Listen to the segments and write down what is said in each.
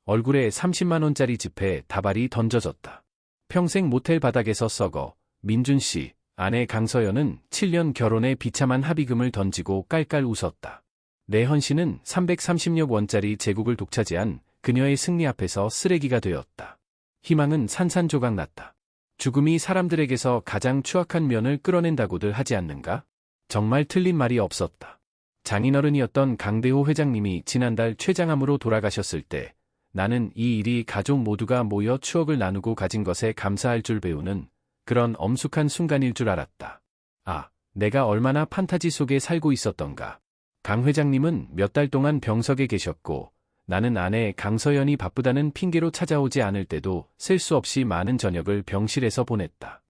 얼굴에 30만 원짜리 지폐 다발이 던져졌다. 평생 모텔 바닥에서 썩어 민준 씨, 아내 강서연은 7년 결혼에 비참한 합의금을 던지고 깔깔 웃었다. 내현 씨는 330여 원짜리 제국을 독차지한 그녀의 승리 앞에서 쓰레기가 되었다. 희망은 산산조각 났다. 죽음이 사람들에게서 가장 추악한 면을 끌어낸다고들 하지 않는가? 정말 틀린 말이 없었다. 장인어른이었던 강대호 회장님이 지난달 췌장암으로 돌아가셨을 때 나는 이 일이 가족 모두가 모여 추억을 나누고 가진 것에 감사할 줄 배우는 그런 엄숙한 순간일 줄 알았다. 아, 내가 얼마나 판타지 속에 살고 있었던가. 강 회장님은 몇 달 동안 병석에 계셨고 나는 아내 강서연이 바쁘다는 핑계로 찾아오지 않을 때도 셀 수 없이 많은 저녁을 병실에서 보냈다.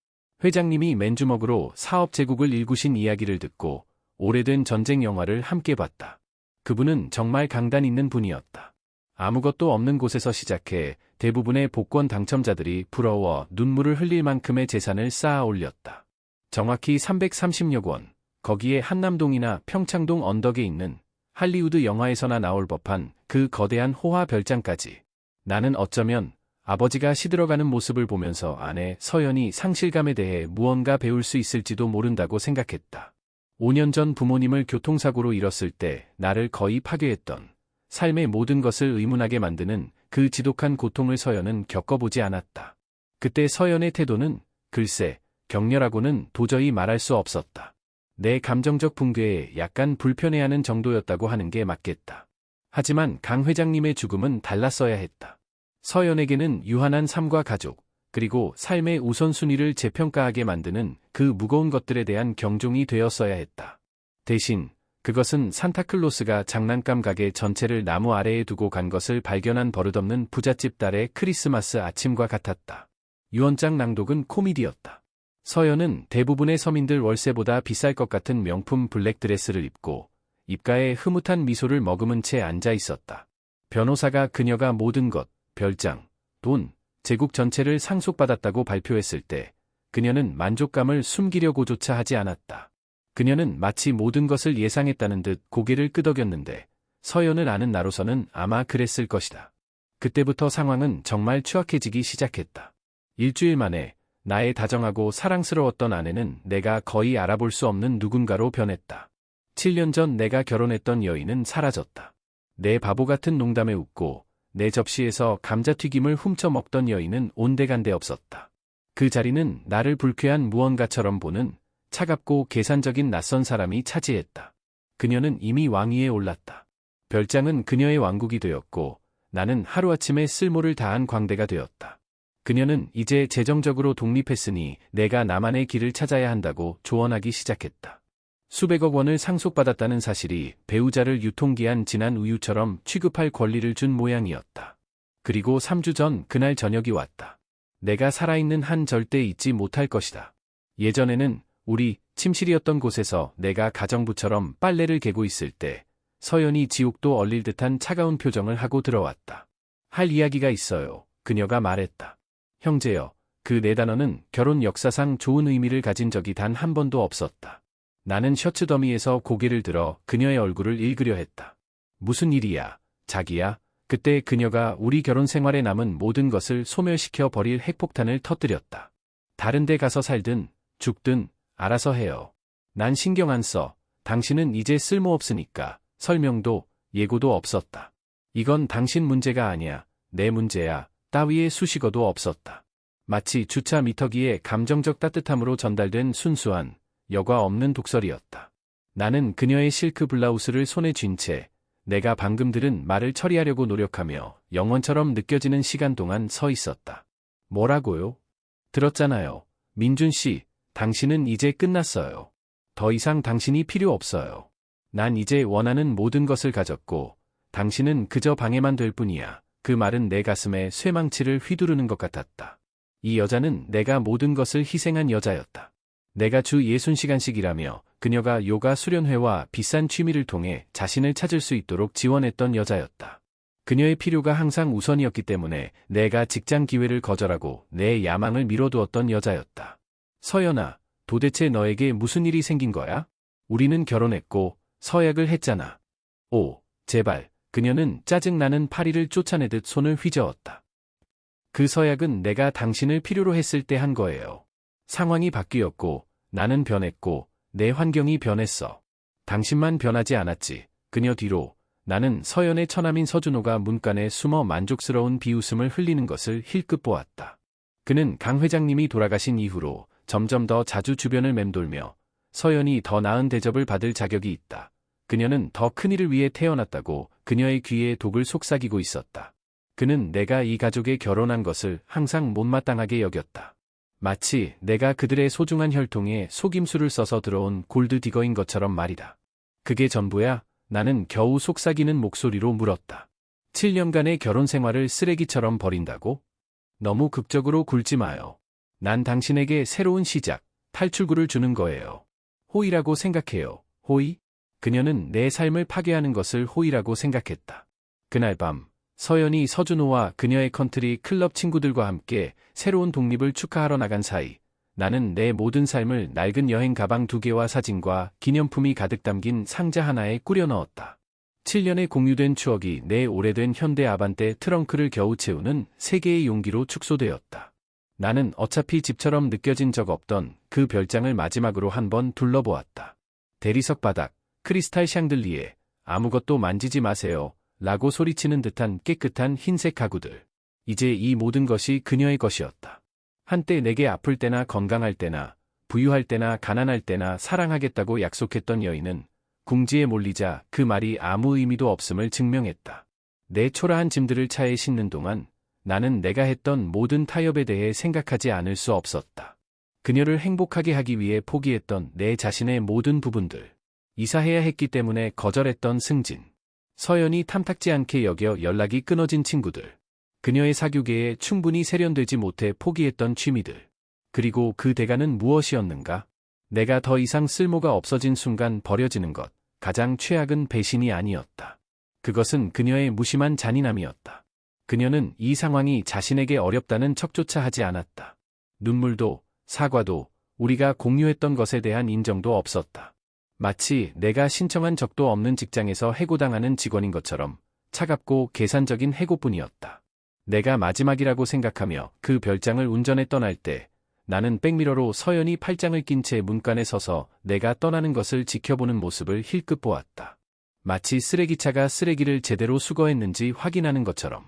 회장님이 맨주먹으로 사업 제국을 일구신 이야기를 듣고 오래된 전쟁 영화를 함께 봤다. 그분은 정말 강단 있는 분이었다. 아무것도 없는 곳에서 시작해 대부분의 복권 당첨자들이 부러워 눈물을 흘릴 만큼의 재산을 쌓아 올렸다. 정확히 330여 원, 거기에 한남동이나 평창동 언덕에 있는 할리우드 영화에서나 나올 법한 그 거대한 호화 별장까지. 나는 어쩌면 아버지가 시들어가는 모습을 보면서 아내 서연이 상실감에 대해 무언가 배울 수 있을지도 모른다고 생각했다. 5년 전 부모님을 교통사고로 잃었을 때 나를 거의 파괴했던 삶의 모든 것을 의문하게 만드는 그 지독한 고통을 서연은 겪어보지 않았다. 그때 서연의 태도는 글쎄, 격렬하고는 도저히 말할 수 없었다. 내 감정적 붕괴에 약간 불편해하는 정도였다고 하는 게 맞겠다. 하지만 강 회장님의 죽음은 달랐어야 했다. 서연에게는 유한한 삶과 가족, 그리고 삶의 우선순위를 재평가하게 만드는 그 무거운 것들에 대한 경종이 되었어야 했다. 대신 그것은 산타클로스가 장난감 가게 전체를 나무 아래에 두고 간 것을 발견한 버릇없는 부잣집 딸의 크리스마스 아침과 같았다. 유언장 낭독은 코미디였다. 서연은 대부분의 서민들 월세보다 비쌀 것 같은 명품 블랙 드레스를 입고 입가에 흐뭇한 미소를 머금은 채 앉아 있었다. 변호사가 그녀가 모든 것, 별장, 돈, 제국 전체를 상속받았다고 발표했을 때 그녀는 만족감을 숨기려고조차 하지 않았다. 그녀는 마치 모든 것을 예상했다는 듯 고개를 끄덕였는데 서연을 아는 나로서는 아마 그랬을 것이다. 그때부터 상황은 정말 추악해지기 시작했다. 일주일 만에 나의 다정하고 사랑스러웠던 아내는 내가 거의 알아볼 수 없는 누군가로 변했다. 7년 전 내가 결혼했던 여인은 사라졌다. 내 바보 같은 농담에 웃고 내 접시에서 감자튀김을 훔쳐 먹던 여인은 온데간데 없었다. 그 자리는 나를 불쾌한 무언가처럼 보는 차갑고 계산적인 낯선 사람이 차지했다. 그녀는 이미 왕위에 올랐다. 별장은 그녀의 왕국이 되었고 나는 하루아침에 쓸모를 다한 광대가 되었다. 그녀는 이제 재정적으로 독립했으니 내가 나만의 길을 찾아야 한다고 조언하기 시작했다. 수백억 원을 상속받았다는 사실이 배우자를 유통기한 지난 우유처럼 취급할 권리를 준 모양이었다. 그리고 3주 전 그날 저녁이 왔다. 내가 살아있는 한 절대 잊지 못할 것이다. 예전에는 우리 침실이었던 곳에서 내가 가정부처럼 빨래를 개고 있을 때 서연이 지옥도 얼릴 듯한 차가운 표정을 하고 들어왔다. 할 이야기가 있어요. 그녀가 말했다. 형제여, 그 네 단어는 결혼 역사상 좋은 의미를 가진 적이 단 한 번도 없었다. 나는 셔츠 더미에서 고개를 들어 그녀의 얼굴을 읽으려 했다. 무슨 일이야, 자기야? 그때 그녀가 우리 결혼 생활에 남은 모든 것을 소멸시켜 버릴 핵폭탄을 터뜨렸다. 다른 데 가서 살든 죽든 알아서 해요. 난 신경 안 써. 당신은 이제 쓸모없으니까. 설명도 예고도 없었다. 이건 당신 문제가 아니야. 내 문제야. 따위의 수식어도 없었다. 마치 주차 미터기에 감정적 따뜻함으로 전달된 순수한 여과 없는 독설이었다. 나는 그녀의 실크 블라우스를 손에 쥔 채 내가 방금 들은 말을 처리하려고 노력하며 영원처럼 느껴지는 시간 동안 서 있었다. 뭐라고요? 들었잖아요. 민준 씨. 당신은 이제 끝났어요. 더 이상 당신이 필요 없어요. 난 이제 원하는 모든 것을 가졌고 당신은 그저 방해만 될 뿐이야. 그 말은 내 가슴에 쇠망치를 휘두르는 것 같았다. 이 여자는 내가 모든 것을 희생한 여자였다. 내가 주 60시간씩 일하며 그녀가 요가 수련회와 비싼 취미를 통해 자신을 찾을 수 있도록 지원했던 여자였다. 그녀의 필요가 항상 우선이었기 때문에 내가 직장 기회를 거절하고 내 야망을 미뤄두었던 여자였다. 서연아, 도대체 너에게 무슨 일이 생긴 거야? 우리는 결혼했고 서약을 했잖아. 오, 제발, 그녀는 짜증나는 파리를 쫓아내듯 손을 휘저었다. 그 서약은 내가 당신을 필요로 했을 때 한 거예요. 상황이 바뀌었고, 나는 변했고, 내 환경이 변했어. 당신만 변하지 않았지. 그녀 뒤로 나는 서연의 처남인 서준호가 문간에 숨어 만족스러운 비웃음을 흘리는 것을 힐끗 보았다. 그는 강 회장님이 돌아가신 이후로 점점 더 자주 주변을 맴돌며 서연이 더 나은 대접을 받을 자격이 있다. 그녀는 더 큰 일을 위해 태어났다고 그녀의 귀에 독을 속삭이고 있었다. 그는 내가 이 가족에 결혼한 것을 항상 못마땅하게 여겼다. 마치 내가 그들의 소중한 혈통에 속임수를 써서 들어온 골드디거인 것처럼 말이다. 그게 전부야? 나는 겨우 속삭이는 목소리로 물었다. 7년간의 결혼 생활을 쓰레기처럼 버린다고? 너무 극적으로 굴지 마요. 난 당신에게 새로운 시작, 탈출구를 주는 거예요. 호의라고 생각해요. 호의? 그녀는 내 삶을 파괴하는 것을 호의라고 생각했다. 그날 밤, 서연이 서준호와 그녀의 컨트리 클럽 친구들과 함께 새로운 독립을 축하하러 나간 사이, 나는 내 모든 삶을 낡은 여행 가방 2개와 사진과 기념품이 가득 담긴 상자 하나에 꾸려 넣었다. 7년의 공유된 추억이 내 오래된 현대 아반떼 트렁크를 겨우 채우는 3개의 용기로 축소되었다. 나는 어차피 집처럼 느껴진 적 없던 그 별장을 마지막으로 한번 둘러보았다. 대리석 바닥, 크리스탈 샹들리에, 아무것도 만지지 마세요. 라고 소리치는 듯한 깨끗한 흰색 가구들. 이제 이 모든 것이 그녀의 것이었다. 한때 내게 아플 때나 건강할 때나 부유할 때나 가난할 때나 사랑하겠다고 약속했던 여인은 궁지에 몰리자 그 말이 아무 의미도 없음을 증명했다. 내 초라한 짐들을 차에 싣는 동안 나는 내가 했던 모든 타협에 대해 생각하지 않을 수 없었다. 그녀를 행복하게 하기 위해 포기했던 내 자신의 모든 부분들. 이사해야 했기 때문에 거절했던 승진. 서연이 탐탁지 않게 여겨 연락이 끊어진 친구들. 그녀의 사교계에 충분히 세련되지 못해 포기했던 취미들. 그리고 그 대가는 무엇이었는가? 내가 더 이상 쓸모가 없어진 순간 버려지는 것. 가장 최악은 배신이 아니었다. 그것은 그녀의 무심한 잔인함이었다. 그녀는 이 상황이 자신에게 어렵다는 척조차 하지 않았다. 눈물도, 사과도, 우리가 공유했던 것에 대한 인정도 없었다. 마치 내가 신청한 적도 없는 직장에서 해고당하는 직원인 것처럼 차갑고 계산적인 해고뿐이었다. 내가 마지막이라고 생각하며 그 별장을 운전해 떠날 때 나는 백미러로 서연이 팔짱을 낀 채 문간에 서서 내가 떠나는 것을 지켜보는 모습을 힐끗 보았다. 마치 쓰레기차가 쓰레기를 제대로 수거했는지 확인하는 것처럼.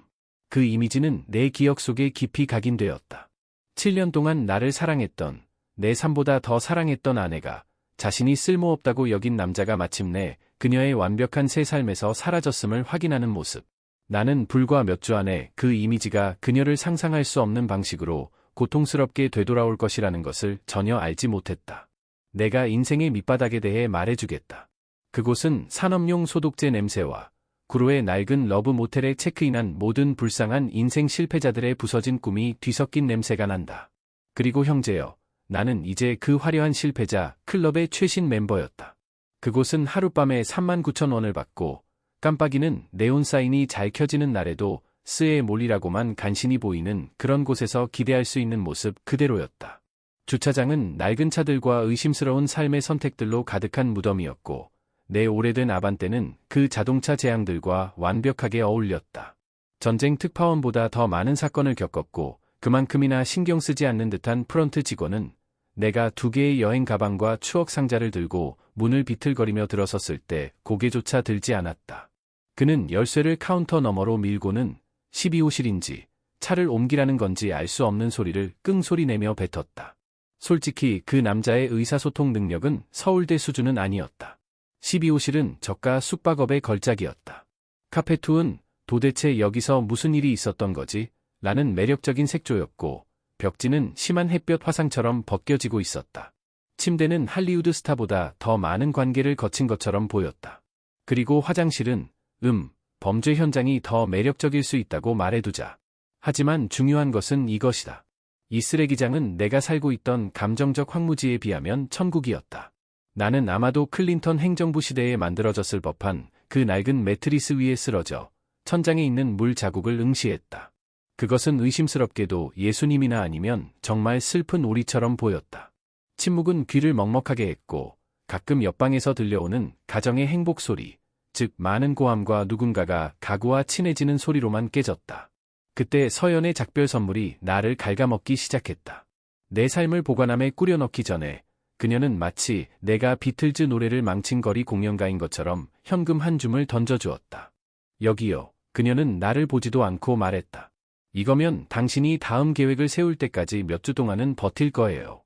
그 이미지는 내 기억 속에 깊이 각인되었다. 7년 동안 나를 사랑했던, 내 삶보다 더 사랑했던 아내가 자신이 쓸모없다고 여긴 남자가 마침내 그녀의 완벽한 새 삶에서 사라졌음을 확인하는 모습. 나는 불과 몇 주 안에 그 이미지가 그녀를 상상할 수 없는 방식으로 고통스럽게 되돌아올 것이라는 것을 전혀 알지 못했다. 내가 인생의 밑바닥에 대해 말해주겠다. 그곳은 산업용 소독제 냄새와 구로의 낡은 러브 모텔에 체크인한 모든 불쌍한 인생 실패자들의 부서진 꿈이 뒤섞인 냄새가 난다. 그리고 형제여, 나는 이제 그 화려한 실패자 클럽의 최신 멤버였다. 그곳은 하룻밤에 39,000원을 받고 깜빡이는 네온 사인이 잘 켜지는 날에도 스에 몰리라고만 간신히 보이는 그런 곳에서 기대할 수 있는 모습 그대로였다. 주차장은 낡은 차들과 의심스러운 삶의 선택들로 가득한 무덤이었고 내 오래된 아반떼는 그 자동차 재앙들과 완벽하게 어울렸다. 전쟁 특파원보다 더 많은 사건을 겪었고 그만큼이나 신경 쓰지 않는 듯한 프런트 직원은 내가 2개의 여행 가방과 추억 상자를 들고 문을 비틀거리며 들어섰을 때 고개조차 들지 않았다. 그는 열쇠를 카운터 너머로 밀고는 12호실인지 차를 옮기라는 건지 알 수 없는 소리를 끙소리 내며 뱉었다. 솔직히 그 남자의 의사소통 능력은 서울대 수준은 아니었다. 12호실은 저가 숙박업의 걸작이었다. 카페2은 도대체 여기서 무슨 일이 있었던 거지? 라는 매력적인 색조였고 벽지는 심한 햇볕 화상처럼 벗겨지고 있었다. 침대는 할리우드 스타보다 더 많은 관계를 거친 것처럼 보였다. 그리고 화장실은 범죄 현장이 더 매력적일 수 있다고 말해두자. 하지만 중요한 것은 이것이다. 이 쓰레기장은 내가 살고 있던 감정적 황무지에 비하면 천국이었다. 나는 아마도 클린턴 행정부 시대에 만들어졌을 법한 그 낡은 매트리스 위에 쓰러져 천장에 있는 물 자국을 응시했다. 그것은 의심스럽게도 예수님이나 아니면 정말 슬픈 오리처럼 보였다. 침묵은 귀를 먹먹하게 했고 가끔 옆방에서 들려오는 가정의 행복 소리, 즉 많은 고함과 누군가가 가구와 친해지는 소리로만 깨졌다. 그때 서연의 작별 선물이 나를 갉아먹기 시작했다. 내 삶을 보관함에 꾸려넣기 전에 그녀는 마치 내가 비틀즈 노래를 망친 거리 공연가인 것처럼 현금 한 줌을 던져주었다. 여기요. 그녀는 나를 보지도 않고 말했다. 이거면 당신이 다음 계획을 세울 때까지 몇 주 동안은 버틸 거예요.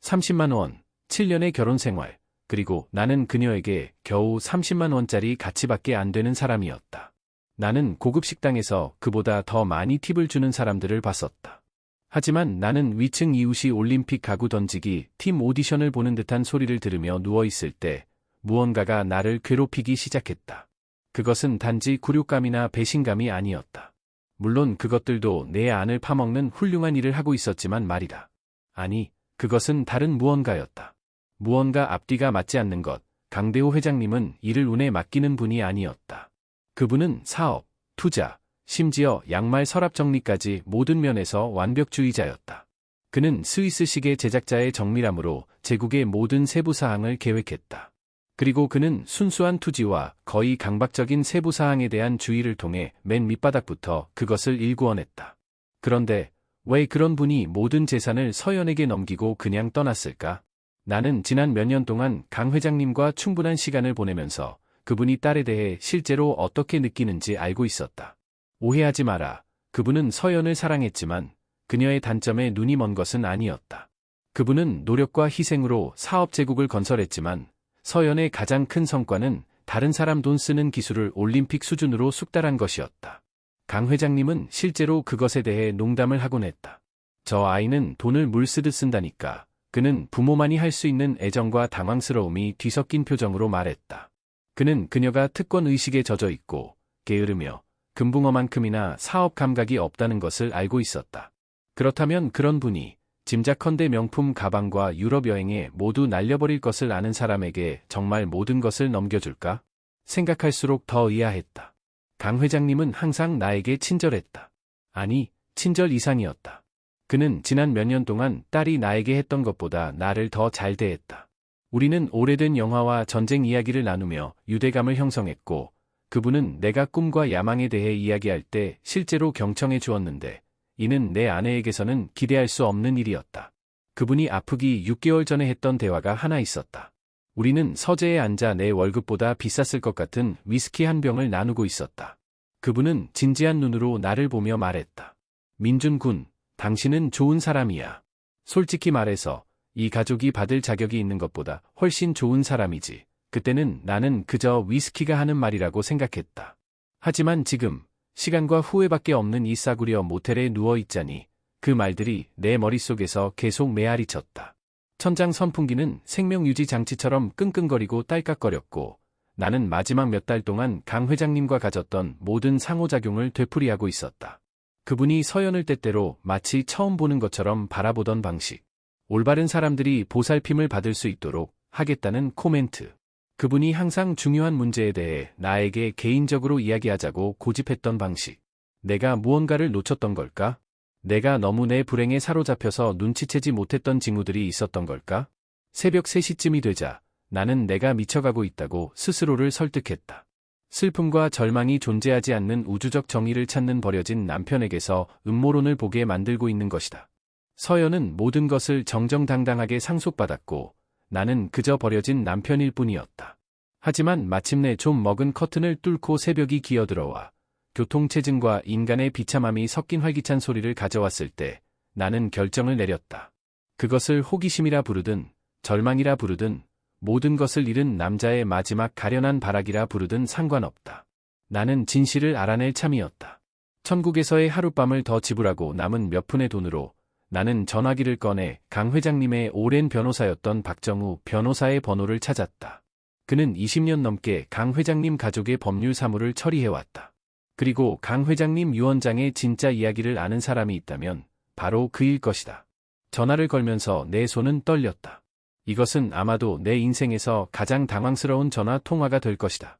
30만 원, 7년의 결혼 생활, 그리고 나는 그녀에게 겨우 30만 원짜리 가치밖에 안 되는 사람이었다. 나는 고급 식당에서 그보다 더 많이 팁을 주는 사람들을 봤었다. 하지만 나는 위층 이웃이 올림픽 가구 던지기 팀 오디션을 보는 듯한 소리를 들으며 누워있을 때 무언가가 나를 괴롭히기 시작했다. 그것은 단지 굴욕감이나 배신감이 아니었다. 물론 그것들도 내 안을 파먹는 훌륭한 일을 하고 있었지만 말이다. 아니, 그것은 다른 무언가였다. 무언가 앞뒤가 맞지 않는 것. 강대호 회장님은 일을 운에 맡기는 분이 아니었다. 그분은 사업, 투자, 심지어 양말 서랍 정리까지 모든 면에서 완벽주의자였다. 그는 스위스 시계 제작자의 정밀함으로 제국의 모든 세부 사항을 계획했다. 그리고 그는 순수한 투지와 거의 강박적인 세부 사항에 대한 주의를 통해 맨 밑바닥부터 그것을 일구어냈다. 그런데 왜 그런 분이 모든 재산을 서연에게 넘기고 그냥 떠났을까? 나는 지난 몇 년 동안 강 회장님과 충분한 시간을 보내면서 그분이 딸에 대해 실제로 어떻게 느끼는지 알고 있었다. 오해하지 마라. 그분은 서연을 사랑했지만 그녀의 단점에 눈이 먼 것은 아니었다. 그분은 노력과 희생으로 사업 제국을 건설했지만 서연의 가장 큰 성과는 다른 사람 돈 쓰는 기술을 올림픽 수준으로 숙달한 것이었다. 강 회장님은 실제로 그것에 대해 농담을 하곤 했다. 저 아이는 돈을 물 쓰듯 쓴다니까. 그는 부모만이 할 수 있는 애정과 당황스러움이 뒤섞인 표정으로 말했다. 그는 그녀가 특권 의식에 젖어 있고 게으르며 금붕어만큼이나 사업 감각이 없다는 것을 알고 있었다. 그렇다면 그런 분이 짐작컨대 명품 가방과 유럽 여행에 모두 날려버릴 것을 아는 사람에게 정말 모든 것을 넘겨줄까? 생각할수록 더 의아했다. 강 회장님은 항상 나에게 친절했다. 아니, 친절 이상이었다. 그는 지난 몇 년 동안 딸이 나에게 했던 것보다 나를 더 잘 대했다. 우리는 오래된 영화와 전쟁 이야기를 나누며 유대감을 형성했고, 그분은 내가 꿈과 야망에 대해 이야기할 때 실제로 경청해 주었는데, 이는 내 아내에게서는 기대할 수 없는 일이었다. 그분이 아프기 6개월 전에 했던 대화가 하나 있었다. 우리는 서재에 앉아 내 월급보다 비쌌을 것 같은 위스키 한 병을 나누고 있었다. 그분은 진지한 눈으로 나를 보며 말했다. 민준 군, 당신은 좋은 사람이야. 솔직히 말해서 이 가족이 받을 자격이 있는 것보다 훨씬 좋은 사람이지. 그때는 나는 그저 위스키가 하는 말이라고 생각했다. 하지만 지금 시간과 후회밖에 없는 이 싸구려 모텔에 누워있자니 그 말들이 내 머릿속에서 계속 메아리 쳤다. 천장 선풍기는 생명유지 장치처럼 끙끙거리고 딸깍거렸고 나는 마지막 몇 달 동안 강 회장님과 가졌던 모든 상호작용을 되풀이하고 있었다. 그분이 서연을 때때로 마치 처음 보는 것처럼 바라보던 방식. 올바른 사람들이 보살핌을 받을 수 있도록 하겠다는 코멘트. 그분이 항상 중요한 문제에 대해 나에게 개인적으로 이야기하자고 고집했던 방식. 내가 무언가를 놓쳤던 걸까? 내가 너무 내 불행에 사로잡혀서 눈치채지 못했던 징후들이 있었던 걸까? 새벽 3시쯤이 되자 나는 내가 미쳐가고 있다고 스스로를 설득했다. 슬픔과 절망이 존재하지 않는 우주적 정의를 찾는 버려진 남편에게서 음모론을 보게 만들고 있는 것이다. 서연은 모든 것을 정정당당하게 상속받았고 나는 그저 버려진 남편일 뿐이었다. 하지만 마침내 좀 먹은 커튼을 뚫고 새벽이 기어들어와 교통체증과 인간의 비참함이 섞인 활기찬 소리를 가져왔을 때 나는 결정을 내렸다. 그것을 호기심이라 부르든 절망이라 부르든 모든 것을 잃은 남자의 마지막 가련한 발악이라 부르든 상관없다. 나는 진실을 알아낼 참이었다. 천국에서의 하룻밤을 더 지불하고 남은 몇 푼의 돈으로 나는 전화기를 꺼내 강 회장님의 오랜 변호사였던 박정우 변호사의 번호를 찾았다. 그는 20년 넘게 강 회장님 가족의 법률 사무를 처리해왔다. 그리고 강 회장님 유언장의 진짜 이야기를 아는 사람이 있다면 바로 그일 것이다. 전화를 걸면서 내 손은 떨렸다. 이것은 아마도 내 인생에서 가장 당황스러운 전화 통화가 될 것이다.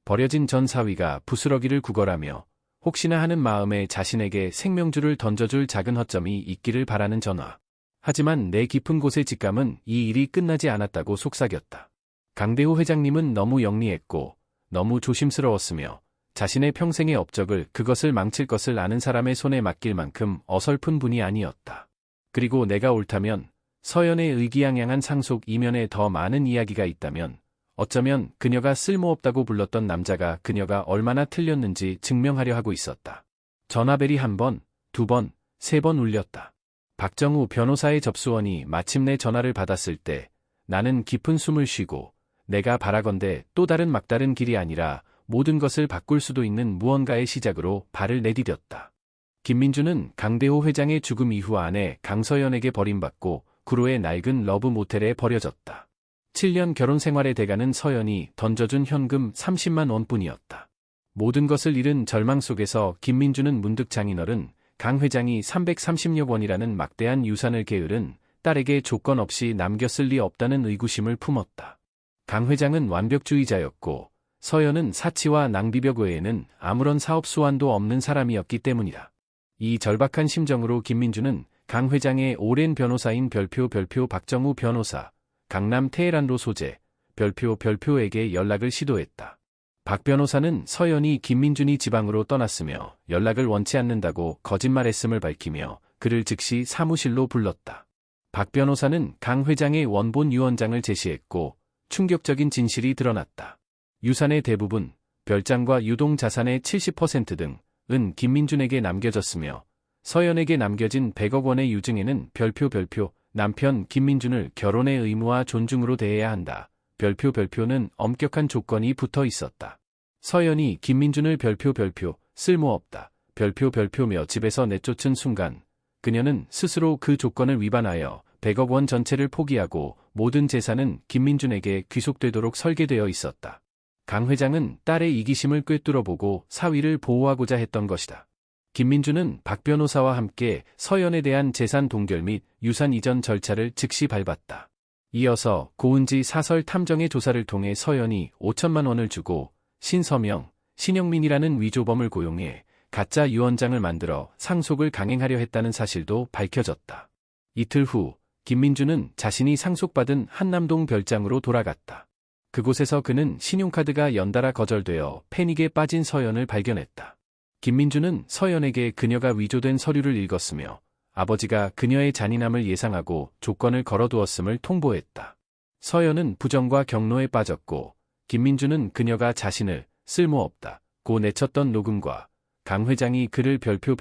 버려진 전 사위가 부스러기를 구걸하며 혹시나 하는 마음에 자신에게 생명줄을 던져줄 작은 허점이 있기를 바라는 전화. 하지만 내 깊은 곳의 직감은 이 일이 끝나지 않았다고 속삭였다. 강대호 회장님은 너무 영리했고 너무 조심스러웠으며 자신의 평생의 업적을 그것을 망칠 것을 아는 사람의 손에 맡길 만큼 어설픈 분이 아니었다. 그리고 내가 옳다면 서연의 의기양양한 상속 이면에 더 많은 이야기가 있다면 어쩌면 그녀가 쓸모없다고 불렀던 남자가 그녀가 얼마나 틀렸는지 증명하려 하고 있었다. 전화벨이 1번, 2번, 3번 울렸다. 박정우 변호사의 접수원이 마침내 전화를 받았을 때 나는 깊은 숨을 쉬고 내가 바라건대 또 다른 막다른 길이 아니라 모든 것을 바꿀 수도 있는 무언가의 시작으로 발을 내디뎠다. 김민주는 강대호 회장의 죽음 이후 아내 강서연에게 버림받고 구로의 낡은 러브 모텔에 버려졌다. 7년 결혼 생활의 대가는 서연이 던져준 현금 30만 원뿐이었다. 모든 것을 잃은 절망 속에서 김민주는 문득 장인어른 강 회장이 330여 원이라는 막대한 유산을 게으른 딸에게 조건 없이 남겼을 리 없다는 의구심을 품었다. 강 회장은 완벽주의자였고 서연은 사치와 낭비벽 외에는 아무런 사업 수완도 없는 사람이었기 때문이다. 이 절박한 심정으로 김민주는 강 회장의 오랜 변호사인 별표 박정우 변호사, 강남 테헤란로 소재, 별표에게 연락을 시도했다. 박 변호사는 서연이 김민준이 지방으로 떠났으며 연락을 원치 않는다고 거짓말했음을 밝히며 그를 즉시 사무실로 불렀다. 박 변호사는 강 회장의 원본 유언장을 제시했고 충격적인 진실이 드러났다. 유산의 대부분, 별장과 유동 자산의 70% 등은 김민준에게 남겨졌으며 서연에게 남겨진 100억 원의 유증에는 별표 남편 김민준을 결혼의 의무와 존중으로 대해야 한다. 별표는 엄격한 조건이 붙어 있었다. 서연이 김민준을 별표 쓸모없다. 별표며 집에서 내쫓은 순간 그녀는 스스로 그 조건을 위반하여 100억 원 전체를 포기하고 모든 재산은 김민준에게 귀속되도록 설계되어 있었다. 강 회장은 딸의 이기심을 꿰뚫어보고 사위를 보호하고자 했던 것이다. 김민준은 박 변호사와 함께 서연에 대한 재산 동결 및 유산 이전 절차를 즉시 밟았다. 이어서 고은지 사설 탐정의 조사를 통해 서연이 5천만 원을 주고 신서명, 신영민이라는 위조범을 고용해 가짜 유언장을 만들어 상속을 강행하려 했다는 사실도 밝혀졌다. 이틀 후 김민주는 자신이 상속받은 한남동 별장으로 돌아갔다. 그곳에서 그는 신용카드가 연달아 거절되어 패닉에 빠진 서연을 발견했다. 김민주는 서연에게 그녀가 위조된 서류를 읽었으며 아버지가 그녀의 잔인함을 예상하고 조건을 걸어두었음을 통보했다. 서연은 부정과 경로에 빠졌고 김민주는 그녀가 자신을 쓸모없다고 내쳤던 녹음과 강 회장이 그를 별표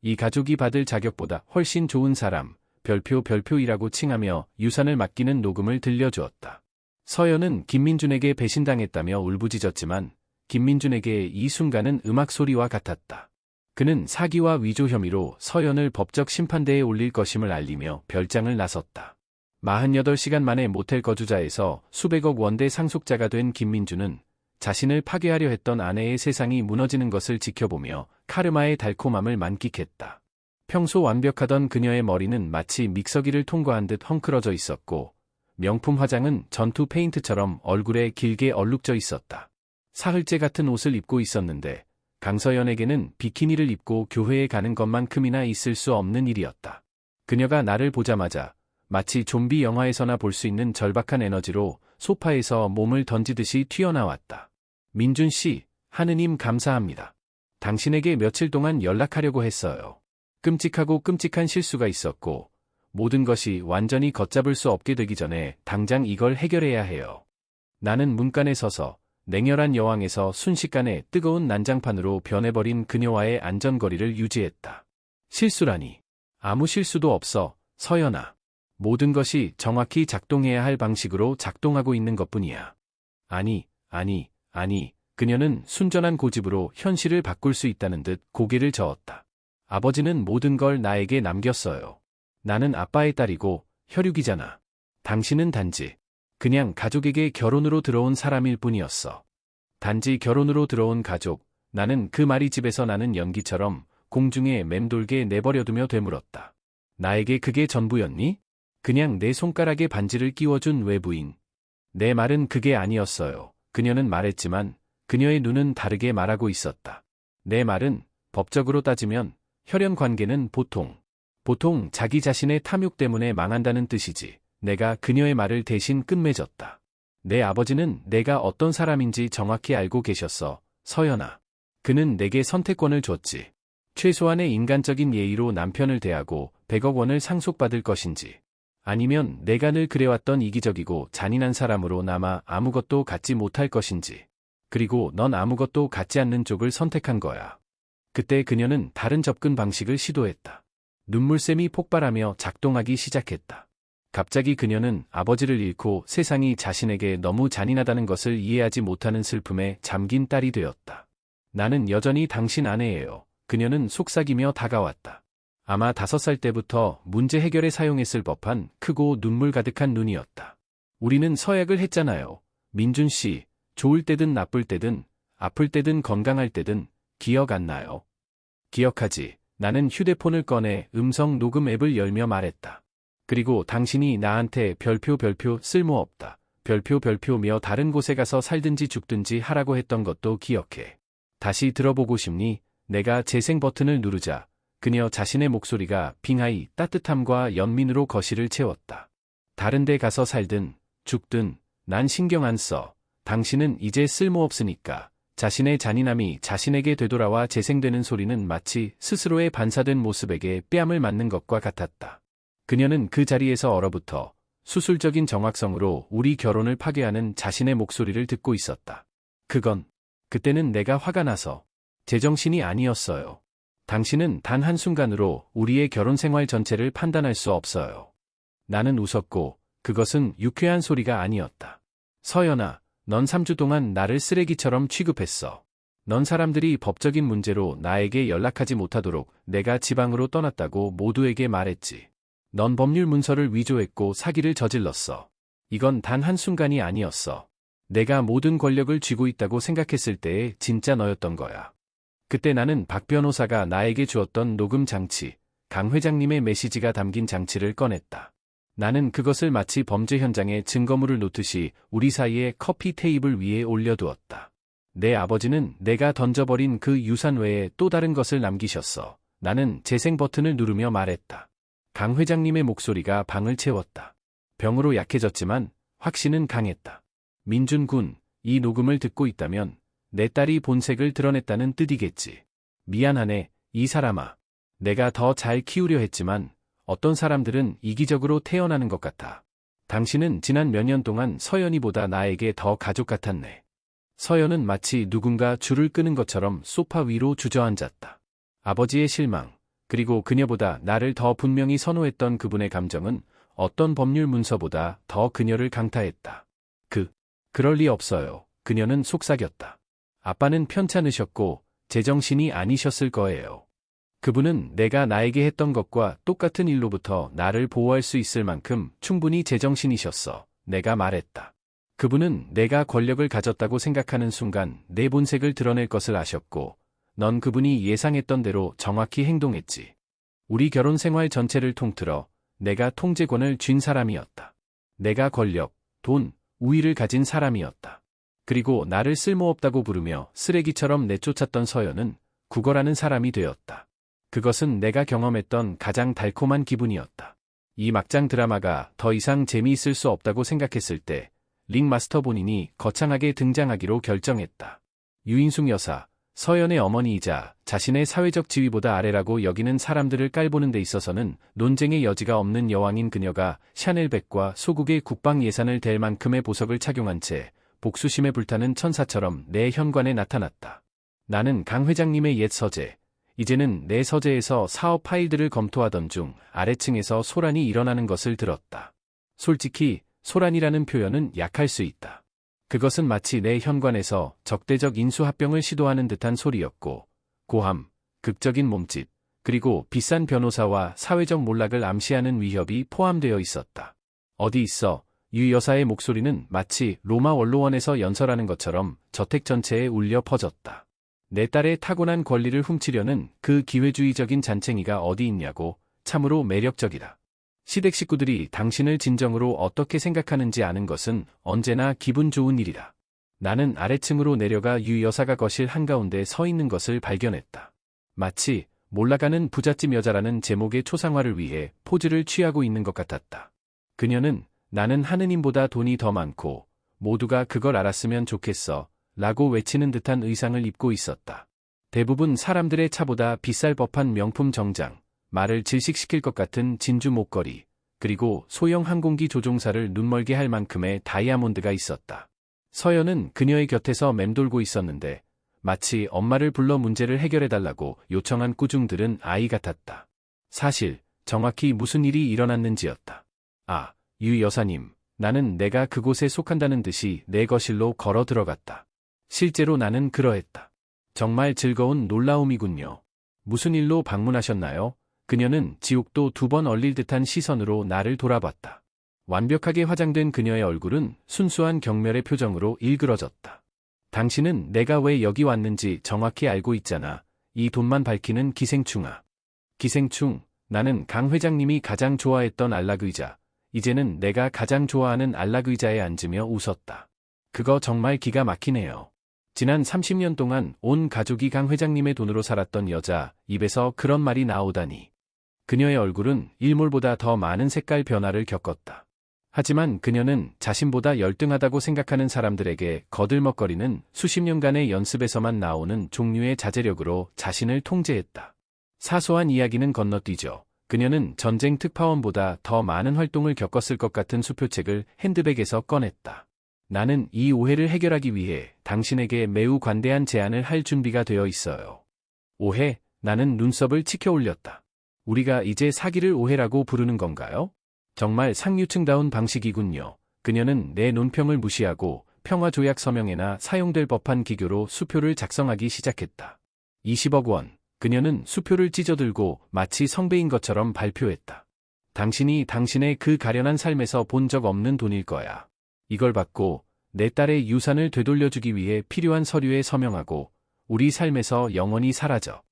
이 가족이 받을 자격보다 훨씬 좋은 사람 별표이라고 칭하며 유산을 맡기는 녹음을 들려주었다. 서연은 김민준에게 배신당했다며 울부짖었지만 김민준에게 이 순간은 음악 소리와 같았다. 그는 사기와 위조 혐의로 서연을 법적 심판대에 올릴 것임을 알리며 별장을 나섰다. 48시간 만에 모텔 거주자에서 수백억 원대 상속자가 된 김민준은 자신을 파괴하려 했던 아내의 세상이 무너지는 것을 지켜보며 카르마의 달콤함을 만끽했다. 평소 완벽하던 그녀의 머리는 마치 믹서기를 통과한 듯 헝클어져 있었고 명품 화장은 전투 페인트처럼 얼굴에 길게 얼룩져 있었다. 사흘째 같은 옷을 입고 있었는데 강서연에게는 비키니를 입고 교회에 가는 것만큼이나 있을 수 없는 일이었다. 그녀가 나를 보자마자 마치 좀비 영화에서나 볼 수 있는 절박한 에너지로 소파에서 몸을 던지듯이 튀어나왔다. 민준 씨, 하느님 감사합니다. 당신에게 며칠 동안 연락하려고 했어요. 끔찍하고 끔찍한 실수가 있었고 모든 것이 완전히 걷잡을 수 없게 되기 전에 당장 이걸 해결해야 해요. 나는 문간에 서서 냉혈한 여왕에서 순식간에 뜨거운 난장판으로 변해버린 그녀와의 안전거리를 유지했다. 실수라니. 아무 실수도 없어, 서연아. 모든 것이 정확히 작동해야 할 방식으로 작동하고 있는 것뿐이야. 아니. 그녀는 순전한 고집으로 현실을 바꿀 수 있다는 듯 고개를 저었다. 아버지는 모든 걸 나에게 남겼어요. 나는 아빠의 딸이고 혈육이잖아. 당신은 단지 그냥 가족에게 결혼으로 들어온 사람일 뿐이었어. 단지 결혼으로 들어온 가족. 나는 그 말이 집에서 나는 연기처럼 공중에 맴돌게 내버려두며 되물었다. 나에게 그게 전부였니? 그냥 내 손가락에 반지를 끼워준 외부인. 내 말은 그게 아니었어요. 그녀는 말했지만 그녀의 눈은 다르게 말하고 있었다. 내 말은 법적으로 따지면 혈연 관계는 보통 자기 자신의 탐욕 때문에 망한다는 뜻이지. 내가 그녀의 말을 대신 끝맺었다. 내 아버지는 내가 어떤 사람인지 정확히 알고 계셨어, 서연아. 그는 내게 선택권을 줬지. 최소한의 인간적인 예의로 남편을 대하고 100억 원을 상속받을 것인지, 아니면 내가 늘 그래왔던 이기적이고 잔인한 사람으로 남아 아무것도 갖지 못할 것인지. 그리고 넌 아무것도 갖지 않는 쪽을 선택한 거야. 그때 그녀는 다른 접근 방식을 시도했다. 눈물샘이 폭발하며 작동하기 시작했다. 갑자기 그녀는 아버지를 잃고 세상이 자신에게 너무 잔인하다는 것을 이해하지 못하는 슬픔에 잠긴 딸이 되었다. 나는 여전히 당신 아내예요. 그녀는 속삭이며 다가왔다. 아마 5살 때부터 문제 해결에 사용했을 법한 크고 눈물 가득한 눈이었다. 우리는 서약을 했잖아요. 민준 씨, 좋을 때든 나쁠 때든, 아플 때든 건강할 때든, 기억 안 나요? 기억하지. 나는 휴대폰을 꺼내 음성 녹음 앱을 열며 말했다. 그리고 당신이 나한테 별표 쓸모없다. 별표며 다른 곳에 가서 살든지 죽든지 하라고 했던 것도 기억해. 다시 들어보고 싶니? 내가 재생 버튼을 누르자 그녀 자신의 목소리가 빙하이 따뜻함과 연민으로 거실을 채웠다. 다른 데 가서 살든 죽든 난 신경 안 써. 당신은 이제 쓸모없으니까. 자신의 잔인함이 자신에게 되돌아와 재생되는 소리는 마치 스스로의 반사된 모습에게 뺨을 맞는 것과 같았다. 그녀는 그 자리에서 얼어붙어 수술적인 정확성으로 우리 결혼을 파괴하는 자신의 목소리를 듣고 있었다. 그때는 내가 화가 나서 제정신이 아니었어요. 당신은 단 한순간으로 우리의 결혼 생활 전체를 판단할 수 없어요. 나는 웃었고 그것은 유쾌한 소리가 아니었다. 서연아, 넌 3주 동안 나를 쓰레기처럼 취급했어. 넌 사람들이 법적인 문제로 나에게 연락하지 못하도록 내가 지방으로 떠났다고 모두에게 말했지. 넌 법률 문서를 위조했고 사기를 저질렀어. 이건 단 한순간이 아니었어. 내가 모든 권력을 쥐고 있다고 생각했을 때의 진짜 너였던 거야. 그때 나는 박 변호사가 나에게 주었던 녹음 장치, 강 회장님의 메시지가 담긴 장치를 꺼냈다. 나는 그것을 마치 범죄 현장에 증거물을 놓듯이 우리 사이의 커피 테이블 위에 올려두었다. 내 아버지는 내가 던져버린 그 유산 외에 또 다른 것을 남기셨어. 나는 재생 버튼을 누르며 말했다. 강 회장님의 목소리가 방을 채웠다. 병으로 약해졌지만 확신은 강했다. 민준 군, 이 녹음을 듣고 있다면 내 딸이 본색을 드러냈다는 뜻이겠지. 미안하네, 이 사람아. 내가 더 잘 키우려 했지만 어떤 사람들은 이기적으로 태어나는 것 같아. 당신은 지난 몇 년 동안 서연이보다 나에게 더 가족 같았네. 서연은 마치 누군가 줄을 끄는 것처럼 소파 위로 주저앉았다. 아버지의 실망, 그리고 그녀보다 나를 더 분명히 선호했던 그분의 감정은 어떤 법률 문서보다 더 그녀를 강타했다. 그럴 리 없어요. 그녀는 속삭였다. 아빠는 편찮으셨고 제정신이 아니셨을 거예요. 그분은 내가 나에게 했던 것과 똑같은 일로부터 나를 보호할 수 있을 만큼 충분히 제정신이셨어. 내가 말했다. 그분은 내가 권력을 가졌다고 생각하는 순간 내 본색을 드러낼 것을 아셨고, 넌 그분이 예상했던 대로 정확히 행동했지. 우리 결혼 생활 전체를 통틀어 내가 통제권을 쥔 사람이었다. 내가 권력, 돈, 우위를 가진 사람이었다. 그리고 나를 쓸모없다고 부르며 쓰레기처럼 내쫓았던 서연은 구걸하는 사람이 되었다. 그것은 내가 경험했던 가장 달콤한 기분이었다. 이 막장 드라마가 더 이상 재미있을 수 없다고 생각했을 때 링마스터 본인이 거창하게 등장하기로 결정했다. 유인숙 여사, 서연의 어머니이자 자신의 사회적 지위보다 아래라고 여기는 사람들을 깔보는 데 있어서는 논쟁의 여지가 없는 여왕인 그녀가 샤넬백과 소국의 국방 예산을 댈 만큼의 보석을 착용한 채 복수심에 불타는 천사처럼 내 현관에 나타났다. 나는 강 회장님의 옛 서재, 이제는 내 서재에서 사업 파일들을 검토하던 중 아래층에서 소란이 일어나는 것을 들었다. 솔직히 소란이라는 표현은 약할 수 있다. 그것은 마치 내 현관에서 적대적 인수합병을 시도하는 듯한 소리였고, 고함, 극적인 몸짓, 그리고 비싼 변호사와 사회적 몰락을 암시하는 위협이 포함되어 있었다. 어디 있어? 유 여사의 목소리는 마치 로마 원로원에서 연설하는 것처럼 저택 전체에 울려 퍼졌다. 내 딸의 타고난 권리를 훔치려는 그 기회주의적인 잔챙이가 어디 있냐고. 참으로 매력적이다. 시댁 식구들이 당신을 진정으로 어떻게 생각하는지 아는 것은 언제나 기분 좋은 일이다. 나는 아래층으로 내려가 유 여사가 거실 한가운데 서 있는 것을 발견했다. 마치 몰락가는 부잣집 여자라는 제목의 초상화를 위해 포즈를 취하고 있는 것 같았다. 그녀는 나는 하느님보다 돈이 더 많고 모두가 그걸 알았으면 좋겠어 라고 외치는 듯한 의상을 입고 있었다. 대부분 사람들의 차보다 비쌀 법한 명품 정장, 말을 질식시킬 것 같은 진주 목걸이, 그리고 소형 항공기 조종사를 눈멀게 할 만큼의 다이아몬드가 있었다. 서연은 그녀의 곁에서 맴돌고 있었는데 마치 엄마를 불러 문제를 해결해달라고 요청한 꾸중들은 아이 같았다. 사실 정확히 무슨 일이 일어났는지였다. 아, 유 여사님, 나는 내가 그곳에 속한다는 듯이 내 거실로 걸어 들어갔다. 실제로 나는 그러했다. 정말 즐거운 놀라움이군요. 무슨 일로 방문하셨나요? 그녀는 지옥도 2번 얼릴 듯한 시선으로 나를 돌아봤다. 완벽하게 화장된 그녀의 얼굴은 순수한 경멸의 표정으로 일그러졌다. 당신은 내가 왜 여기 왔는지 정확히 알고 있잖아. 이 돈만 밝히는 기생충아. 기생충, 나는 강 회장님이 가장 좋아했던 안락의자, 이제는 내가 가장 좋아하는 안락의자에 앉으며 웃었다. 그거 정말 기가 막히네요. 지난 30년 동안 온 가족이 강 회장님의 돈으로 살았던 여자, 입에서 그런 말이 나오다니. 그녀의 얼굴은 일몰보다 더 많은 색깔 변화를 겪었다. 하지만 그녀는 자신보다 열등하다고 생각하는 사람들에게 거들먹거리는 수십 년간의 연습에서만 나오는 종류의 자제력으로 자신을 통제했다. 사소한 이야기는 건너뛰죠. 그녀는 전쟁 특파원보다 더 많은 활동을 겪었을 것 같은 수표책을 핸드백에서 꺼냈다. 나는 이 오해를 해결하기 위해 당신에게 매우 관대한 제안을 할 준비가 되어 있어요. 오해? 나는 눈썹을 치켜 올렸다. 우리가 이제 사기를 오해라고 부르는 건가요? 정말 상류층다운 방식이군요. 그녀는 내 논평을 무시하고 평화조약 서명에나 사용될 법한 기교로 수표를 작성하기 시작했다. 20억 원. 그녀는 수표를 찢어들고 마치 성배인 것처럼 발표했다. 당신이 당신의 그 가련한 삶에서 본 적 없는 돈일 거야. 이걸 받고 내 딸의 유산을 되돌려주기 위해 필요한 서류에 서명하고 우리 삶에서 영원히 사라져.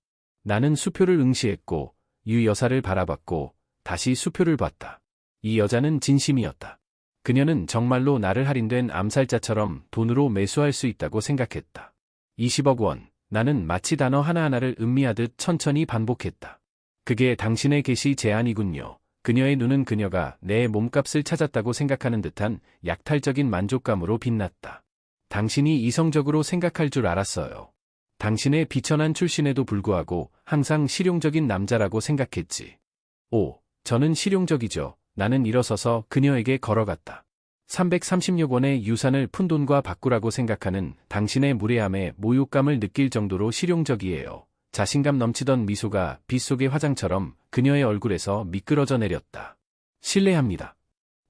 나는 수표를 응시했고 유 여사를 바라봤고 다시 수표를 봤다. 이 여자는 진심이었다. 그녀는 정말로 나를 할인된 암살자처럼 돈으로 매수할 수 있다고 생각했다. 20억 원. 나는 마치 단어 하나하나를 음미하듯 천천히 반복했다. 그게 당신의 개시 제안이군요. 그녀의 눈은 그녀가 내 몸값을 찾았다고 생각하는 듯한 약탈적인 만족감으로 빛났다. 당신이 이성적으로 생각할 줄 알았어요. 당신의 비천한 출신에도 불구하고 항상 실용적인 남자라고 생각했지. 오, 저는 실용적이죠. 나는 일어서서 그녀에게 걸어갔다. 330억 원의 유산을 푼돈과 바꾸라고 생각하는 당신의 무례함에 모욕감을 느낄 정도로 실용적이에요. 자신감 넘치던 미소가 빛 속의 화장처럼 그녀의 얼굴에서 미끄러져 내렸다. 신뢰합니다.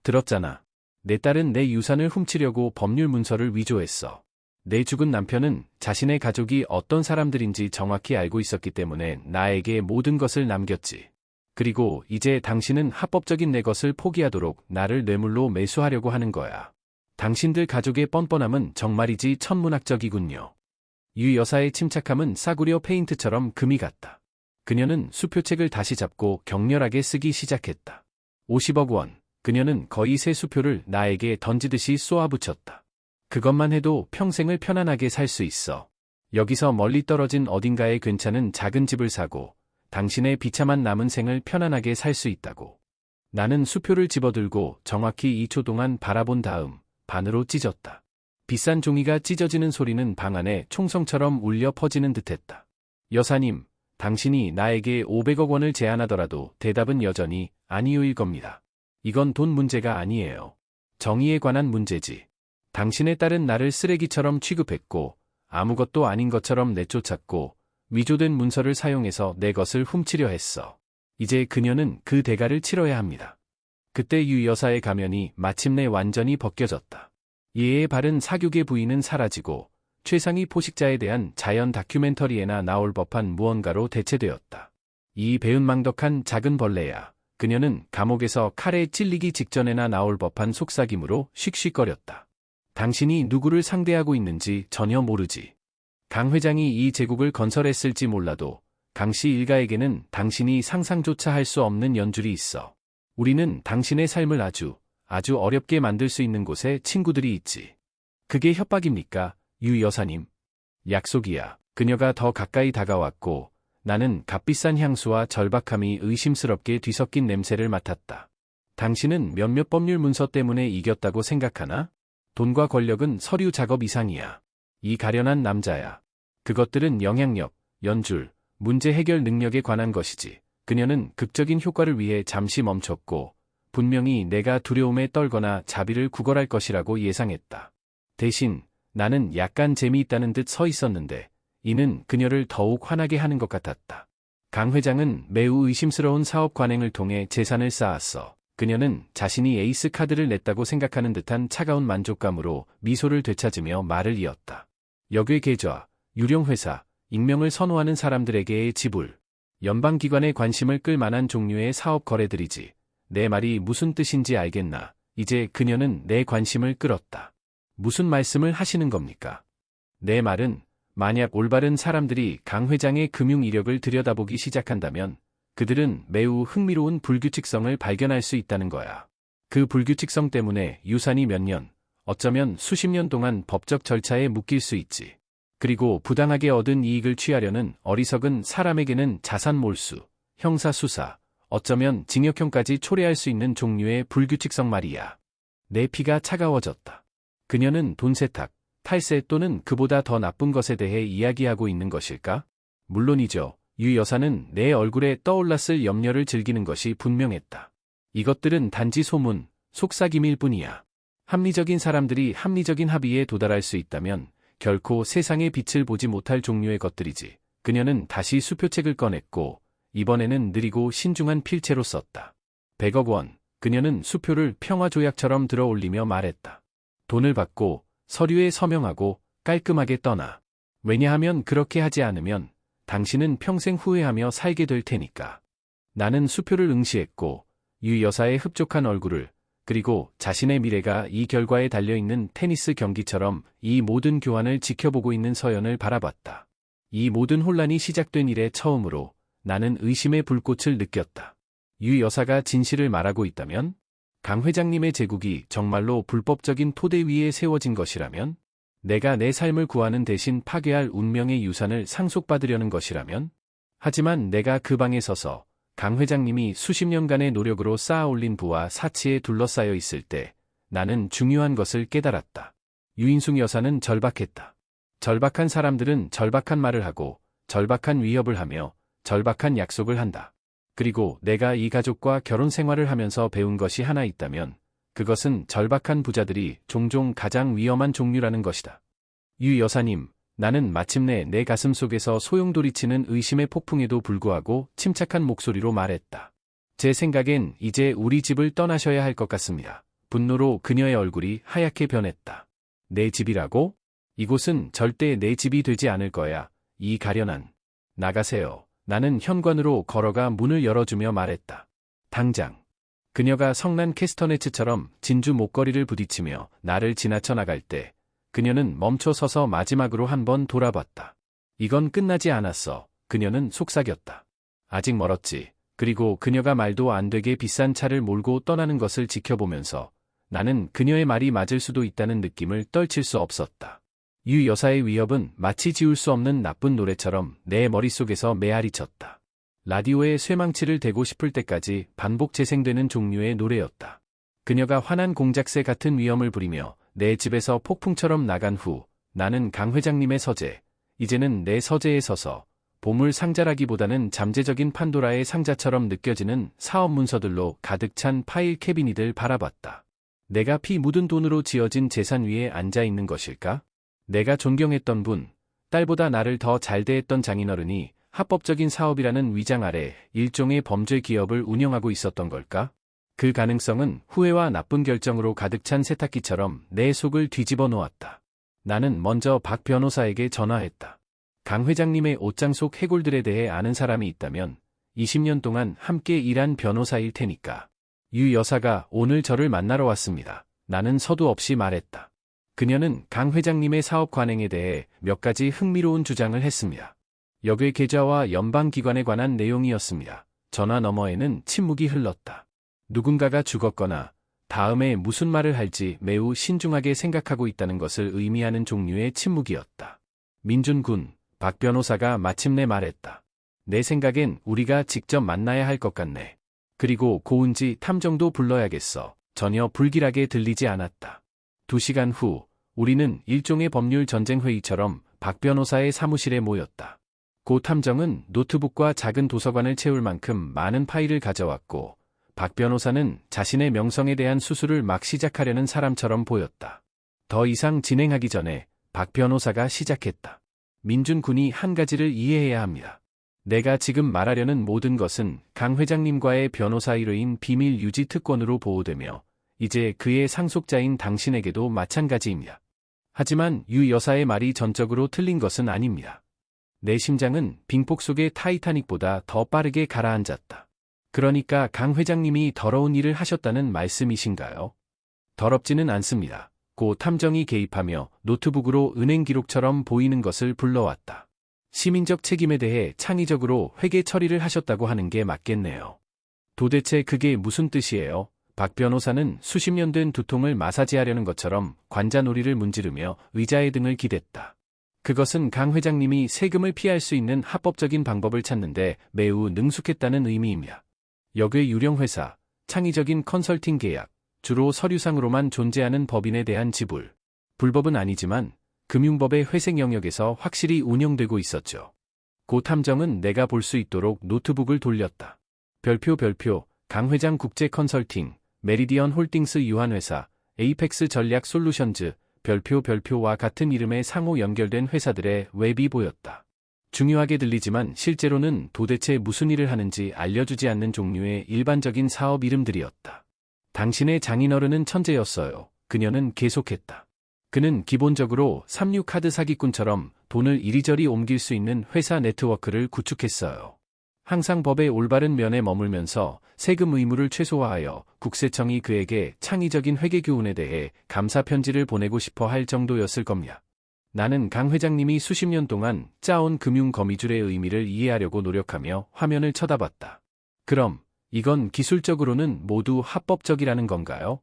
들었잖아. 내 딸은 내 유산을 훔치려고 법률 문서를 위조했어. 내 죽은 남편은 자신의 가족이 어떤 사람들인지 정확히 알고 있었기 때문에 나에게 모든 것을 남겼지. 그리고 이제 당신은 합법적인 내 것을 포기하도록 나를 뇌물로 매수하려고 하는 거야. 당신들 가족의 뻔뻔함은 정말이지 천문학적이군요. 유 여사의 침착함은 싸구려 페인트처럼 금이 같다. 그녀는 수표책을 다시 잡고 격렬하게 쓰기 시작했다. 50억 원. 그녀는 거의 새 수표를 나에게 던지듯이 쏘아붙였다. 그것만 해도 평생을 편안하게 살 수 있어. 여기서 멀리 떨어진 어딘가에 괜찮은 작은 집을 사고 당신의 비참한 남은 생을 편안하게 살 수 있다고. 나는 수표를 집어들고 정확히 2초 동안 바라본 다음 반으로 찢었다. 비싼 종이가 찢어지는 소리는 방 안에 총성처럼 울려 퍼지는 듯했다. 여사님, 당신이 나에게 500억 원을 제안하더라도 대답은 여전히 아니요일 겁니다. 이건 돈 문제가 아니에요. 정의에 관한 문제지. 당신의 딸은 나를 쓰레기처럼 취급했고 아무것도 아닌 것처럼 내쫓았고 위조된 문서를 사용해서 내 것을 훔치려 했어. 이제 그녀는 그 대가를 치러야 합니다. 그때 유 여사의 가면이 마침내 완전히 벗겨졌다. 예의 바른 사교계 부인은 사라지고 최상위 포식자에 대한 자연 다큐멘터리에나 나올 법한 무언가로 대체되었다. 이 배은망덕한 작은 벌레야. 그녀는 감옥에서 칼에 찔리기 직전에나 나올 법한 속삭임으로 씩씩거렸다. 당신이 누구를 상대하고 있는지 전혀 모르지. 강 회장이 이 제국을 건설했을지 몰라도 강씨 일가에게는 당신이 상상조차 할 수 없는 연줄이 있어. 우리는 당신의 삶을 아주 어렵게 만들 수 있는 곳에 친구들이 있지. 그게 협박입니까, 유 여사님? 약속이야. 그녀가 더 가까이 다가왔고 나는 값비싼 향수와 절박함이 의심스럽게 뒤섞인 냄새를 맡았다. 당신은 몇몇 법률 문서 때문에 이겼다고 생각하나? 돈과 권력은 서류 작업 이상이야. 이 가련한 남자야. 그것들은 영향력, 연줄, 문제 해결 능력에 관한 것이지. 그녀는 극적인 효과를 위해 잠시 멈췄고, 분명히 내가 두려움에 떨거나 자비를 구걸할 것이라고 예상했다. 대신 나는 약간 재미있다는 듯 서 있었는데, 이는 그녀를 더욱 화나게 하는 것 같았다. 강 회장은 매우 의심스러운 사업 관행을 통해 재산을 쌓았어. 그녀는 자신이 에이스 카드를 냈다고 생각하는 듯한 차가운 만족감으로 미소를 되찾으며 말을 이었다. 역외 계좌, 유령회사, 익명을 선호하는 사람들에게의 지불, 연방기관의 관심을 끌 만한 종류의 사업 거래들이지. 내 말이 무슨 뜻인지 알겠나? 이제 그녀는 내 관심을 끌었다. 무슨 말씀을 하시는 겁니까? 내 말은 만약 올바른 사람들이 강 회장의 금융 이력을 들여다보기 시작한다면 그들은 매우 흥미로운 불규칙성을 발견할 수 있다는 거야. 그 불규칙성 때문에 유산이 몇 년, 어쩌면 수십 년 동안 법적 절차에 묶일 수 있지. 그리고 부당하게 얻은 이익을 취하려는 어리석은 사람에게는 자산 몰수, 형사 수사, 어쩌면 징역형까지 초래할 수 있는 종류의 불규칙성 말이야. 내 피가 차가워졌다. 그녀는 돈 세탁, 탈세 또는 그보다 더 나쁜 것에 대해 이야기하고 있는 것일까? 물론이죠. 유 여사는 내 얼굴에 떠올랐을 염려를 즐기는 것이 분명했다. 이것들은 단지 소문, 속삭임일 뿐이야. 합리적인 사람들이 합리적인 합의에 도달할 수 있다면 결코 세상의 빛을 보지 못할 종류의 것들이지. 그녀는 다시 수표책을 꺼냈고 이번에는 느리고 신중한 필체로 썼다. 100억 원. 그녀는 수표를 평화조약처럼 들어 올리며 말했다. 돈을 받고 서류에 서명하고 깔끔하게 떠나. 왜냐하면 그렇게 하지 않으면 당신은 평생 후회하며 살게 될 테니까. 나는 수표를 응시했고 유 여사의 흡족한 얼굴을 그리고 자신의 미래가 이 결과에 달려있는 테니스 경기처럼 이 모든 교환을 지켜보고 있는 서연을 바라봤다. 이 모든 혼란이 시작된 이래 처음으로 나는 의심의 불꽃을 느꼈다. 유 여사가 진실을 말하고 있다면? 강 회장님의 제국이 정말로 불법적인 토대 위에 세워진 것이라면? 내가 내 삶을 구하는 대신 파괴할 운명의 유산을 상속받으려는 것이라면? 하지만 내가 그 방에 서서 강 회장님이 수십 년간의 노력으로 쌓아올린 부와 사치에 둘러싸여 있을 때 나는 중요한 것을 깨달았다. 유인숙 여사는 절박했다. 절박한 사람들은 절박한 말을 하고 절박한 위협을 하며 절박한 약속을 한다. 그리고 내가 이 가족과 결혼 생활을 하면서 배운 것이 하나 있다면 그것은 절박한 부자들이 종종 가장 위험한 종류라는 것이다. 유 여사님, 나는 마침내 내 가슴 속에서 소용돌이치는 의심의 폭풍에도 불구하고 침착한 목소리로 말했다. 제 생각엔 이제 우리 집을 떠나셔야 할 것 같습니다. 분노로 그녀의 얼굴이 하얗게 변했다. 내 집이라고? 이곳은 절대 내 집이 되지 않을 거야. 이 가련한. 나가세요. 나는 현관으로 걸어가 문을 열어주며 말했다. 당장. 그녀가 성난 캐스터네츠처럼 진주 목걸이를 부딪히며 나를 지나쳐 나갈 때 그녀는 멈춰 서서 마지막으로 한번 돌아봤다. 이건 끝나지 않았어. 그녀는 속삭였다. 아직 멀었지. 그리고 그녀가 말도 안 되게 비싼 차를 몰고 떠나는 것을 지켜보면서 나는 그녀의 말이 맞을 수도 있다는 느낌을 떨칠 수 없었다. 유 여사의 위협은 마치 지울 수 없는 나쁜 노래처럼 내 머릿속에서 메아리 쳤다. 라디오에 쇠망치를 대고 싶을 때까지 반복 재생되는 종류의 노래였다. 그녀가 화난 공작새 같은 위험을 부리며 내 집에서 폭풍처럼 나간 후 나는 강 회장님의 서재, 이제는 내 서재에 서서 보물 상자라기보다는 잠재적인 판도라의 상자처럼 느껴지는 사업 문서들로 가득 찬 파일 캐비닛을 바라봤다. 내가 피 묻은 돈으로 지어진 재산 위에 앉아 있는 것일까? 내가 존경했던 분, 딸보다 나를 더 잘 대했던 장인어른이 합법적인 사업이라는 위장 아래 일종의 범죄 기업을 운영하고 있었던 걸까? 그 가능성은 후회와 나쁜 결정으로 가득 찬 세탁기처럼 내 속을 뒤집어 놓았다. 나는 먼저 박 변호사에게 전화했다. 강 회장님의 옷장 속 해골들에 대해 아는 사람이 있다면 20년 동안 함께 일한 변호사일 테니까. 유 여사가 오늘 저를 만나러 왔습니다. 나는 서두 없이 말했다. 그녀는 강 회장님의 사업 관행에 대해 몇 가지 흥미로운 주장을 했습니다. 역외 계좌와 연방기관에 관한 내용이었습니다. 전화 너머에는 침묵이 흘렀다. 누군가가 죽었거나 다음에 무슨 말을 할지 매우 신중하게 생각하고 있다는 것을 의미하는 종류의 침묵이었다. 민준군, 박 변호사가 마침내 말했다. 내 생각엔 우리가 직접 만나야 할 것 같네. 그리고 고은지 탐정도 불러야겠어. 전혀 불길하게 들리지 않았다. 2시간 후, 우리는 일종의 법률 전쟁 회의처럼 박 변호사의 사무실에 모였다. 고 탐정은 노트북과 작은 도서관을 채울 만큼 많은 파일을 가져왔고, 박 변호사는 자신의 명성에 대한 수술을 막 시작하려는 사람처럼 보였다. 더 이상 진행하기 전에 박 변호사가 시작했다. 민준 군이 한 가지를 이해해야 합니다. 내가 지금 말하려는 모든 것은 강 회장님과의 변호사 의뢰인 비밀 유지 특권으로 보호되며, 이제 그의 상속자인 당신에게도 마찬가지입니다. 하지만 유 여사의 말이 전적으로 틀린 것은 아닙니다. 내 심장은 빙폭 속의 타이타닉보다 더 빠르게 가라앉았다. 그러니까 강 회장님이 더러운 일을 하셨다는 말씀이신가요? 더럽지는 않습니다. 고 탐정이 개입하며 노트북으로 은행 기록처럼 보이는 것을 불러왔다. 시민적 책임에 대해 창의적으로 회계 처리를 하셨다고 하는 게 맞겠네요. 도대체 그게 무슨 뜻이에요? 박 변호사는 수십 년 된 두통을 마사지하려는 것처럼 관자놀이를 문지르며 의자의 등을 기댔다. 그것은 강 회장님이 세금을 피할 수 있는 합법적인 방법을 찾는데 매우 능숙했다는 의미입니다. 역의 유령 회사, 창의적인 컨설팅 계약, 주로 서류상으로만 존재하는 법인에 대한 지불. 불법은 아니지만 금융법의 회색 영역에서 확실히 운영되고 있었죠. 고 탐정은 내가 볼 수 있도록 노트북을 돌렸다. 별표, 강 회장 국제 컨설팅, 메리디언 홀딩스 유한회사, 에이펙스 전략 솔루션즈, 별표와 같은 이름의 상호 연결된 회사들의 웹이 보였다. 중요하게 들리지만 실제로는 도대체 무슨 일을 하는지 알려주지 않는 종류의 일반적인 사업 이름들이었다. 당신의 장인어른은 천재였어요. 그녀는 계속했다. 그는 기본적으로 삼류 카드 사기꾼처럼 돈을 이리저리 옮길 수 있는 회사 네트워크를 구축했어요. 항상 법의 올바른 면에 머물면서 세금 의무를 최소화하여 국세청이 그에게 창의적인 회계 교훈에 대해 감사 편지를 보내고 싶어 할 정도였을 겁니다. 나는 강 회장님이 수십 년 동안 짜온 금융 거미줄의 의미를 이해하려고 노력하며 화면을 쳐다봤다. 그럼 이건 기술적으로는 모두 합법적이라는 건가요?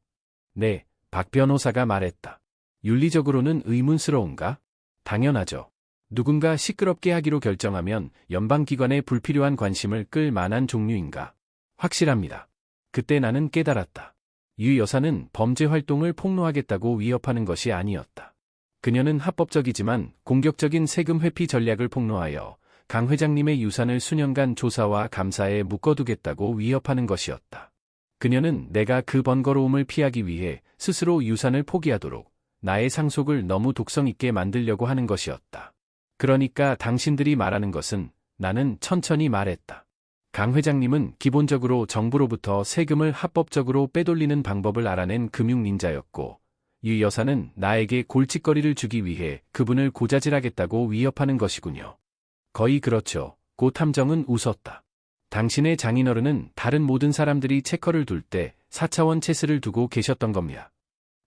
네, 박 변호사가 말했다. 윤리적으로는 의문스러운가? 당연하죠. 누군가 시끄럽게 하기로 결정하면 연방기관의 불필요한 관심을 끌 만한 종류인가? 확실합니다. 그때 나는 깨달았다. 유 여사는 범죄 활동을 폭로하겠다고 위협하는 것이 아니었다. 그녀는 합법적이지만 공격적인 세금 회피 전략을 폭로하여 강 회장님의 유산을 수년간 조사와 감사에 묶어두겠다고 위협하는 것이었다. 그녀는 내가 그 번거로움을 피하기 위해 스스로 유산을 포기하도록 나의 상속을 너무 독성 있게 만들려고 하는 것이었다. 그러니까 당신들이 말하는 것은 나는 천천히 말했다. 강 회장님은 기본적으로 정부로부터 세금을 합법적으로 빼돌리는 방법을 알아낸 금융 닌자였고, 유 여사는 나에게 골칫거리를 주기 위해 그분을 고자질하겠다고 위협하는 것이군요. 거의 그렇죠. 고 탐정은 웃었다. 당신의 장인어른은 다른 모든 사람들이 체커를 둘 때 4차원 체스를 두고 계셨던 겁니다.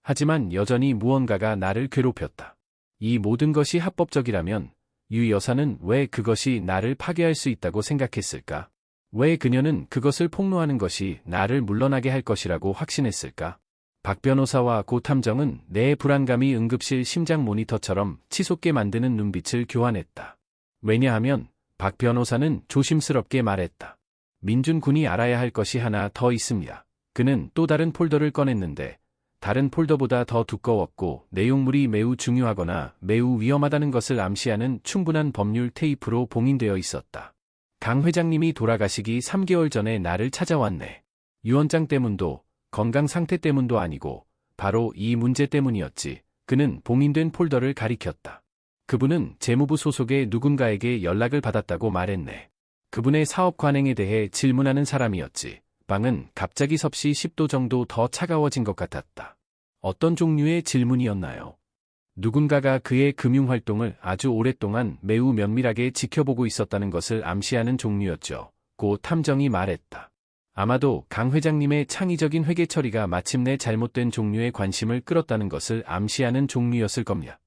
하지만 여전히 무언가가 나를 괴롭혔다. 이 모든 것이 합법적이라면 유 여사는 왜 그것이 나를 파괴할 수 있다고 생각했을까? 왜 그녀는 그것을 폭로하는 것이 나를 물러나게 할 것이라고 확신했을까? 박 변호사와 고 탐정은 내 불안감이 응급실 심장 모니터처럼 치솟게 만드는 눈빛을 교환했다. 왜냐하면 박 변호사는 조심스럽게 말했다. 민준 군이 알아야 할 것이 하나 더 있습니다. 그는 또 다른 폴더를 꺼냈는데 다른 폴더보다 더 두꺼웠고 내용물이 매우 중요하거나 매우 위험하다는 것을 암시하는 충분한 법률 테이프로 봉인되어 있었다. 강 회장님이 돌아가시기 3개월 전에 나를 찾아왔네. 유언장 때문도 건강 상태 때문도 아니고 바로 이 문제 때문이었지. 그는 봉인된 폴더를 가리켰다. 그분은 재무부 소속의 누군가에게 연락을 받았다고 말했네. 그분의 사업 관행에 대해 질문하는 사람이었지. 방은 갑자기 섭씨 10도 정도 더 차가워진 것 같았다. 어떤 종류의 질문이었나요? 누군가가 그의 금융활동을 아주 오랫동안 매우 면밀하게 지켜보고 있었다는 것을 암시하는 종류였죠. 고 탐정이 말했다. 아마도 강 회장님의 창의적인 회계 처리가 마침내 잘못된 종류의 관심을 끌었다는 것을 암시하는 종류였을 겁니다.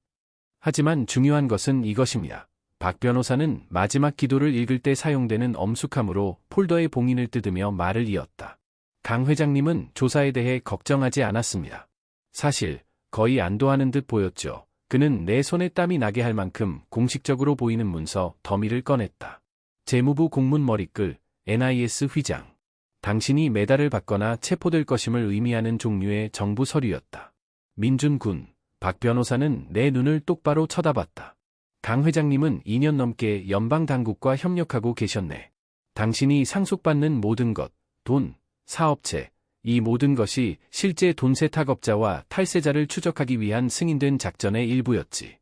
하지만 중요한 것은 이것입니다. 박 변호사는 마지막 기도를 읽을 때 사용되는 엄숙함으로 폴더의 봉인을 뜯으며 말을 이었다. 강 회장님은 조사에 대해 걱정하지 않았습니다. 사실 거의 안도하는 듯 보였죠. 그는 내 손에 땀이 나게 할 만큼 공식적으로 보이는 문서 더미를 꺼냈다. 재무부 공문 머리글, NIS 휘장. 당신이 메달을 받거나 체포될 것임을 의미하는 종류의 정부 서류였다. 민준 군, 박 변호사는 내 눈을 똑바로 쳐다봤다. 강 회장님은 2년 넘게 연방당국과 협력하고 계셨네. 당신이 상속받는 모든 것, 돈, 사업체, 이 모든 것이 실제 돈 세탁업자와 탈세자를 추적하기 위한 승인된 작전의 일부였지.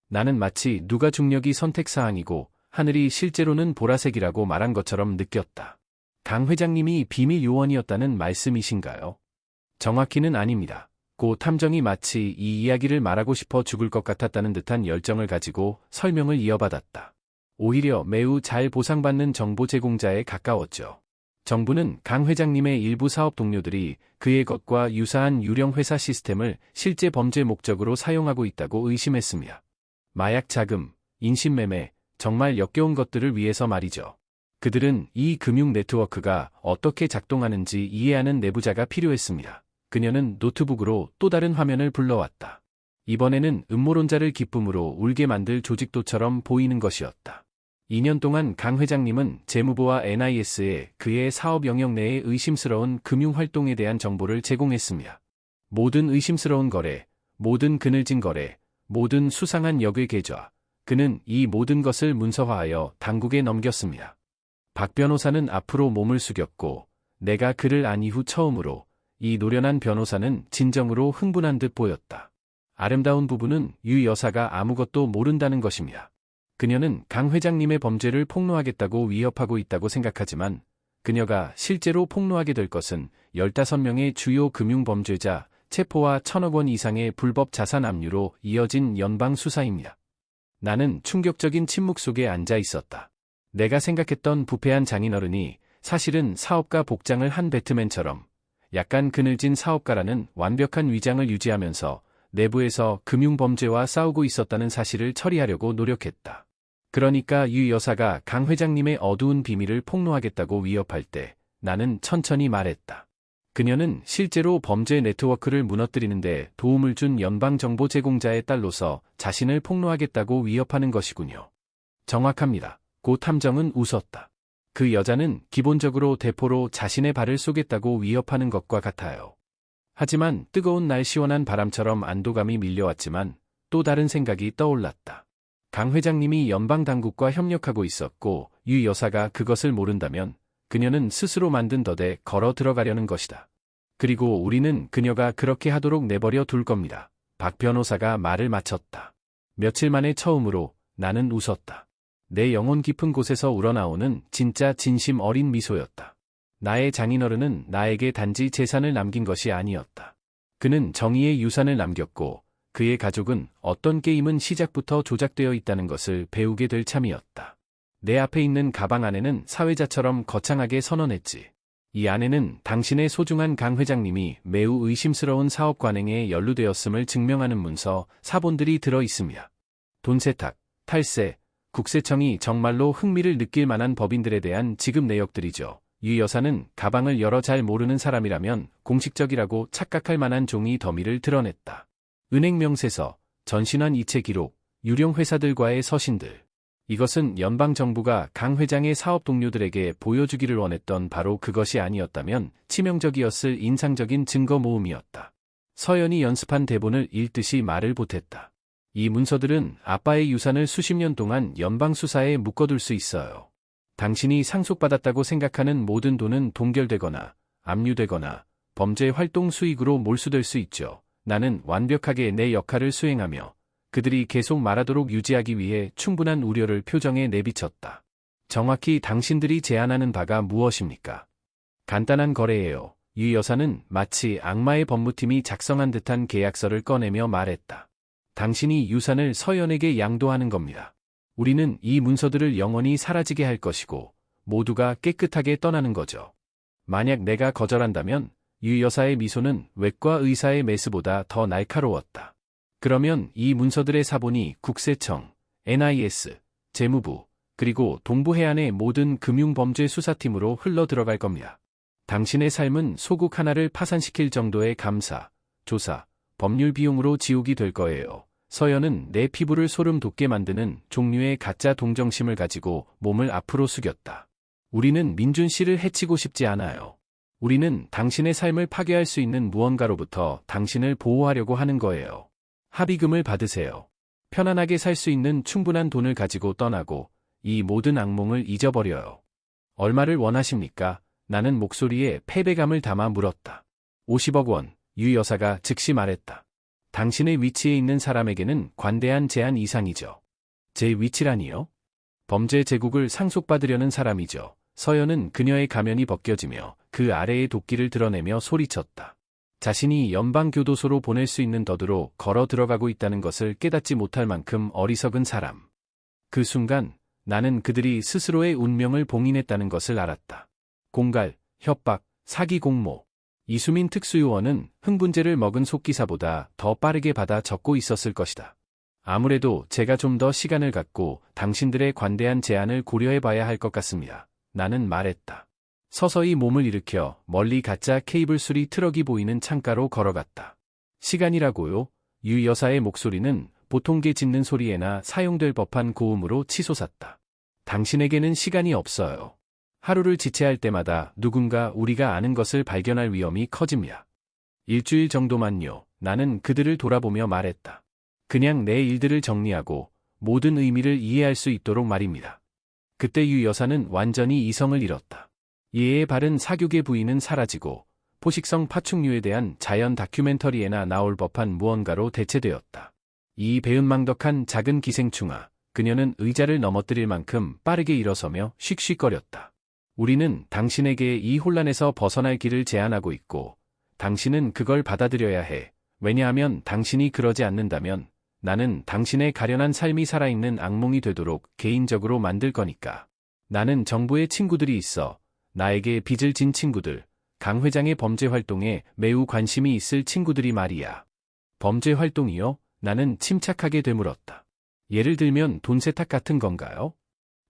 나는 마치 누가 중력이 선택사항이고 하늘이 실제로는 보라색이라고 말한 것처럼 느꼈다. 강 회장님이 비밀 요원이었다는 말씀이신가요? 정확히는 아닙니다. 고 탐정이 마치 이 이야기를 말하고 싶어 죽을 것 같았다는 듯한 열정을 가지고 설명을 이어받았다. 오히려 매우 잘 보상받는 정보 제공자에 가까웠죠. 정부는 강 회장님의 일부 사업 동료들이 그의 것과 유사한 유령 회사 시스템을 실제 범죄 목적으로 사용하고 있다고 의심했으며 마약 자금, 인신매매, 정말 역겨운 것들을 위해서 말이죠. 그들은 이 금융 네트워크가 어떻게 작동하는지 이해하는 내부자가 필요했습니다. 그녀는 노트북으로 또 다른 화면을 불러왔다. 이번에는 음모론자를 기쁨으로 울게 만들 조직도처럼 보이는 것이었다. 2년 동안 강 회장님은 재무부와 NIS에 그의 사업 영역 내의 의심스러운 금융활동에 대한 정보를 제공했습니다. 모든 의심스러운 거래, 모든 그늘진 거래, 모든 수상한 역의 계좌, 그는 이 모든 것을 문서화하여 당국에 넘겼습니다. 박 변호사는 앞으로 몸을 숙였고 내가 그를 안 이후 처음으로 이 노련한 변호사는 진정으로 흥분한 듯 보였다. 아름다운 부부는 유 여사가 아무것도 모른다는 것입니다. 그녀는 강 회장님의 범죄를 폭로하겠다고 위협하고 있다고 생각하지만 그녀가 실제로 폭로하게 될 것은 15명의 주요 금융범죄자 체포와 1,000억 원 이상의 불법 자산 압류로 이어진 연방 수사입니다. 나는 충격적인 침묵 속에 앉아 있었다. 내가 생각했던 부패한 장인어른이 사실은 사업가 복장을 한 배트맨처럼 약간 그늘진 사업가라는 완벽한 위장을 유지하면서 내부에서 금융범죄와 싸우고 있었다는 사실을 처리하려고 노력했다. 그러니까 유 여사가 강 회장님의 어두운 비밀을 폭로하겠다고 위협할 때 나는 천천히 말했다. 그녀는 실제로 범죄 네트워크를 무너뜨리는데 도움을 준 연방정보 제공자의 딸로서 자신을 폭로하겠다고 위협하는 것이군요. 정확합니다. 고 탐정은 웃었다. 그 여자는 기본적으로 대포로 자신의 발을 쏘겠다고 위협하는 것과 같아요. 하지만 뜨거운 날 시원한 바람처럼 안도감이 밀려왔지만 또 다른 생각이 떠올랐다. 강 회장님이 연방당국과 협력하고 있었고 유 여사가 그것을 모른다면 그녀는 스스로 만든 덫에 걸어 들어가려는 것이다. 그리고 우리는 그녀가 그렇게 하도록 내버려 둘 겁니다. 박 변호사가 말을 마쳤다. 며칠 만에 처음으로 나는 웃었다. 내 영혼 깊은 곳에서 우러나오는 진짜 진심 어린 미소였다. 나의 장인어른은 나에게 단지 재산을 남긴 것이 아니었다. 그는 정의의 유산을 남겼고 그의 가족은 어떤 게임은 시작부터 조작되어 있다는 것을 배우게 될 참이었다. 내 앞에 있는 가방 안에는 사회자처럼 거창하게 선언했지. 이 안에는 당신의 소중한 강 회장님이 매우 의심스러운 사업 관행에 연루되었음을 증명하는 문서, 사본들이 들어 있습니다. 돈 세탁, 탈세, 국세청이 정말로 흥미를 느낄 만한 법인들에 대한 지급 내역들이죠. 유 여사는 가방을 열어 잘 모르는 사람이라면 공식적이라고 착각할 만한 종이 더미를 드러냈다. 은행 명세서, 전신환 이체 기록, 유령 회사들과의 서신들. 이것은 연방정부가 강 회장의 사업 동료들에게 보여주기를 원했던 바로 그것이 아니었다면 치명적이었을 인상적인 증거 모음이었다. 서연이 연습한 대본을 읽듯이 말을 보탰다. 이 문서들은 아빠의 유산을 수십 년 동안 연방수사에 묶어둘 수 있어요. 당신이 상속받았다고 생각하는 모든 돈은 동결되거나 압류되거나 범죄 활동 수익으로 몰수될 수 있죠. 나는 완벽하게 내 역할을 수행하며 그들이 계속 말하도록 유지하기 위해 충분한 우려를 표정에 내비쳤다. 정확히 당신들이 제안하는 바가 무엇입니까? 간단한 거래예요. 유 여사는 마치 악마의 법무팀이 작성한 듯한 계약서를 꺼내며 말했다. 당신이 유산을 서연에게 양도하는 겁니다. 우리는 이 문서들을 영원히 사라지게 할 것이고 모두가 깨끗하게 떠나는 거죠. 만약 내가 거절한다면 유 여사의 미소는 외과 의사의 메스보다 더 날카로웠다. 그러면 이 문서들의 사본이 국세청, NIS, 재무부, 그리고 동부해안의 모든 금융범죄 수사팀으로 흘러 들어갈 겁니다. 당신의 삶은 소국 하나를 파산시킬 정도의 감사, 조사, 법률 비용으로 지옥이 될 거예요. 서연은 내 피부를 소름 돋게 만드는 종류의 가짜 동정심을 가지고 몸을 앞으로 숙였다. 우리는 민준 씨를 해치고 싶지 않아요. 우리는 당신의 삶을 파괴할 수 있는 무언가로부터 당신을 보호하려고 하는 거예요. 합의금을 받으세요. 편안하게 살 수 있는 충분한 돈을 가지고 떠나고 이 모든 악몽을 잊어버려요. 얼마를 원하십니까? 나는 목소리에 패배감을 담아 물었다. 50억 원, 유 여사가 즉시 말했다. 당신의 위치에 있는 사람에게는 관대한 제안 이상이죠. 제 위치라니요? 범죄 제국을 상속받으려는 사람이죠. 서연은 그녀의 가면이 벗겨지며 그 아래의 도끼를 드러내며 소리쳤다. 자신이 연방교도소로 보낼 수 있는 더드로 걸어 들어가고 있다는 것을 깨닫지 못할 만큼 어리석은 사람. 그 순간 나는 그들이 스스로의 운명을 봉인했다는 것을 알았다. 공갈, 협박, 사기 공모. 이수민 특수요원은 흥분제를 먹은 속기사보다 더 빠르게 받아 적고 있었을 것이다. 아무래도 제가 좀 더 시간을 갖고 당신들의 관대한 제안을 고려해봐야 할 것 같습니다. 나는 말했다. 서서히 몸을 일으켜 멀리 가짜 케이블 수리 트럭이 보이는 창가로 걸어갔다. 시간이라고요? 유 여사의 목소리는 보통개 짖는 소리에나 사용될 법한 고음으로 치솟았다. 당신에게는 시간이 없어요. 하루를 지체할 때마다 누군가 우리가 아는 것을 발견할 위험이 커집니다. 일주일 정도만요. 나는 그들을 돌아보며 말했다. 그냥 내 일들을 정리하고 모든 의미를 이해할 수 있도록 말입니다. 그때 유 여사는 완전히 이성을 잃었다. 예의 바른 사교계 부인은 사라지고 포식성 파충류에 대한 자연 다큐멘터리에나 나올 법한 무언가로 대체되었다. 이 배은망덕한 작은 기생충아, 그녀는 의자를 넘어뜨릴 만큼 빠르게 일어서며 씩씩거렸다. 우리는 당신에게 이 혼란에서 벗어날 길을 제안하고 있고 당신은 그걸 받아들여야 해. 왜냐하면 당신이 그러지 않는다면 나는 당신의 가련한 삶이 살아있는 악몽이 되도록 개인적으로 만들 거니까. 나는 정부의 친구들이 있어. 나에게 빚을 진 친구들, 강 회장의 범죄 활동에 매우 관심이 있을 친구들이 말이야. 범죄 활동이요? 나는 침착하게 되물었다. 예를 들면 돈 세탁 같은 건가요?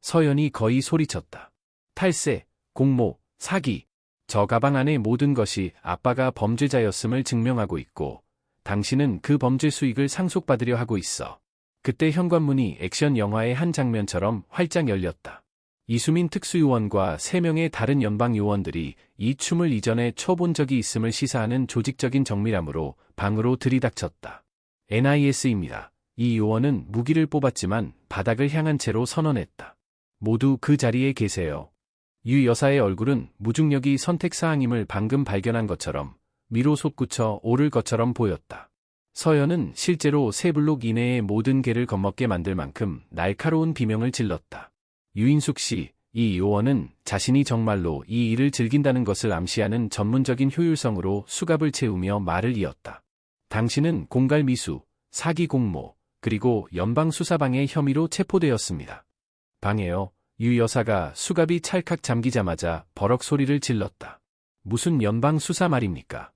서연이 거의 소리쳤다. 탈세, 공모, 사기. 저 가방 안의 모든 것이 아빠가 범죄자였음을 증명하고 있고 당신은 그 범죄 수익을 상속받으려 하고 있어. 그때 현관문이 액션 영화의 한 장면처럼 활짝 열렸다. 이수민 특수요원과 3명의 다른 연방 요원들이 이 춤을 이전에 춰본 적이 있음을 시사하는 조직적인 정밀함으로 방으로 들이닥쳤다. NIS입니다. 이 요원은 무기를 뽑았지만 바닥을 향한 채로 선언했다. 모두 그 자리에 계세요. 유 여사의 얼굴은 무중력이 선택사항임을 방금 발견한 것처럼 위로 솟구쳐 오를 것처럼 보였다. 서연은 실제로 3블록 이내의 모든 개를 겁먹게 만들 만큼 날카로운 비명을 질렀다. 유인숙 씨, 이 요원은 자신이 정말로 이 일을 즐긴다는 것을 암시하는 전문적인 효율성으로 수갑을 채우며 말을 이었다. 당신은 공갈 미수, 사기 공모, 그리고 연방수사방해 혐의로 체포되었습니다. 방해요. 유 여사가 수갑이 찰칵 잠기자마자 버럭 소리를 질렀다. 무슨 연방 수사 말입니까?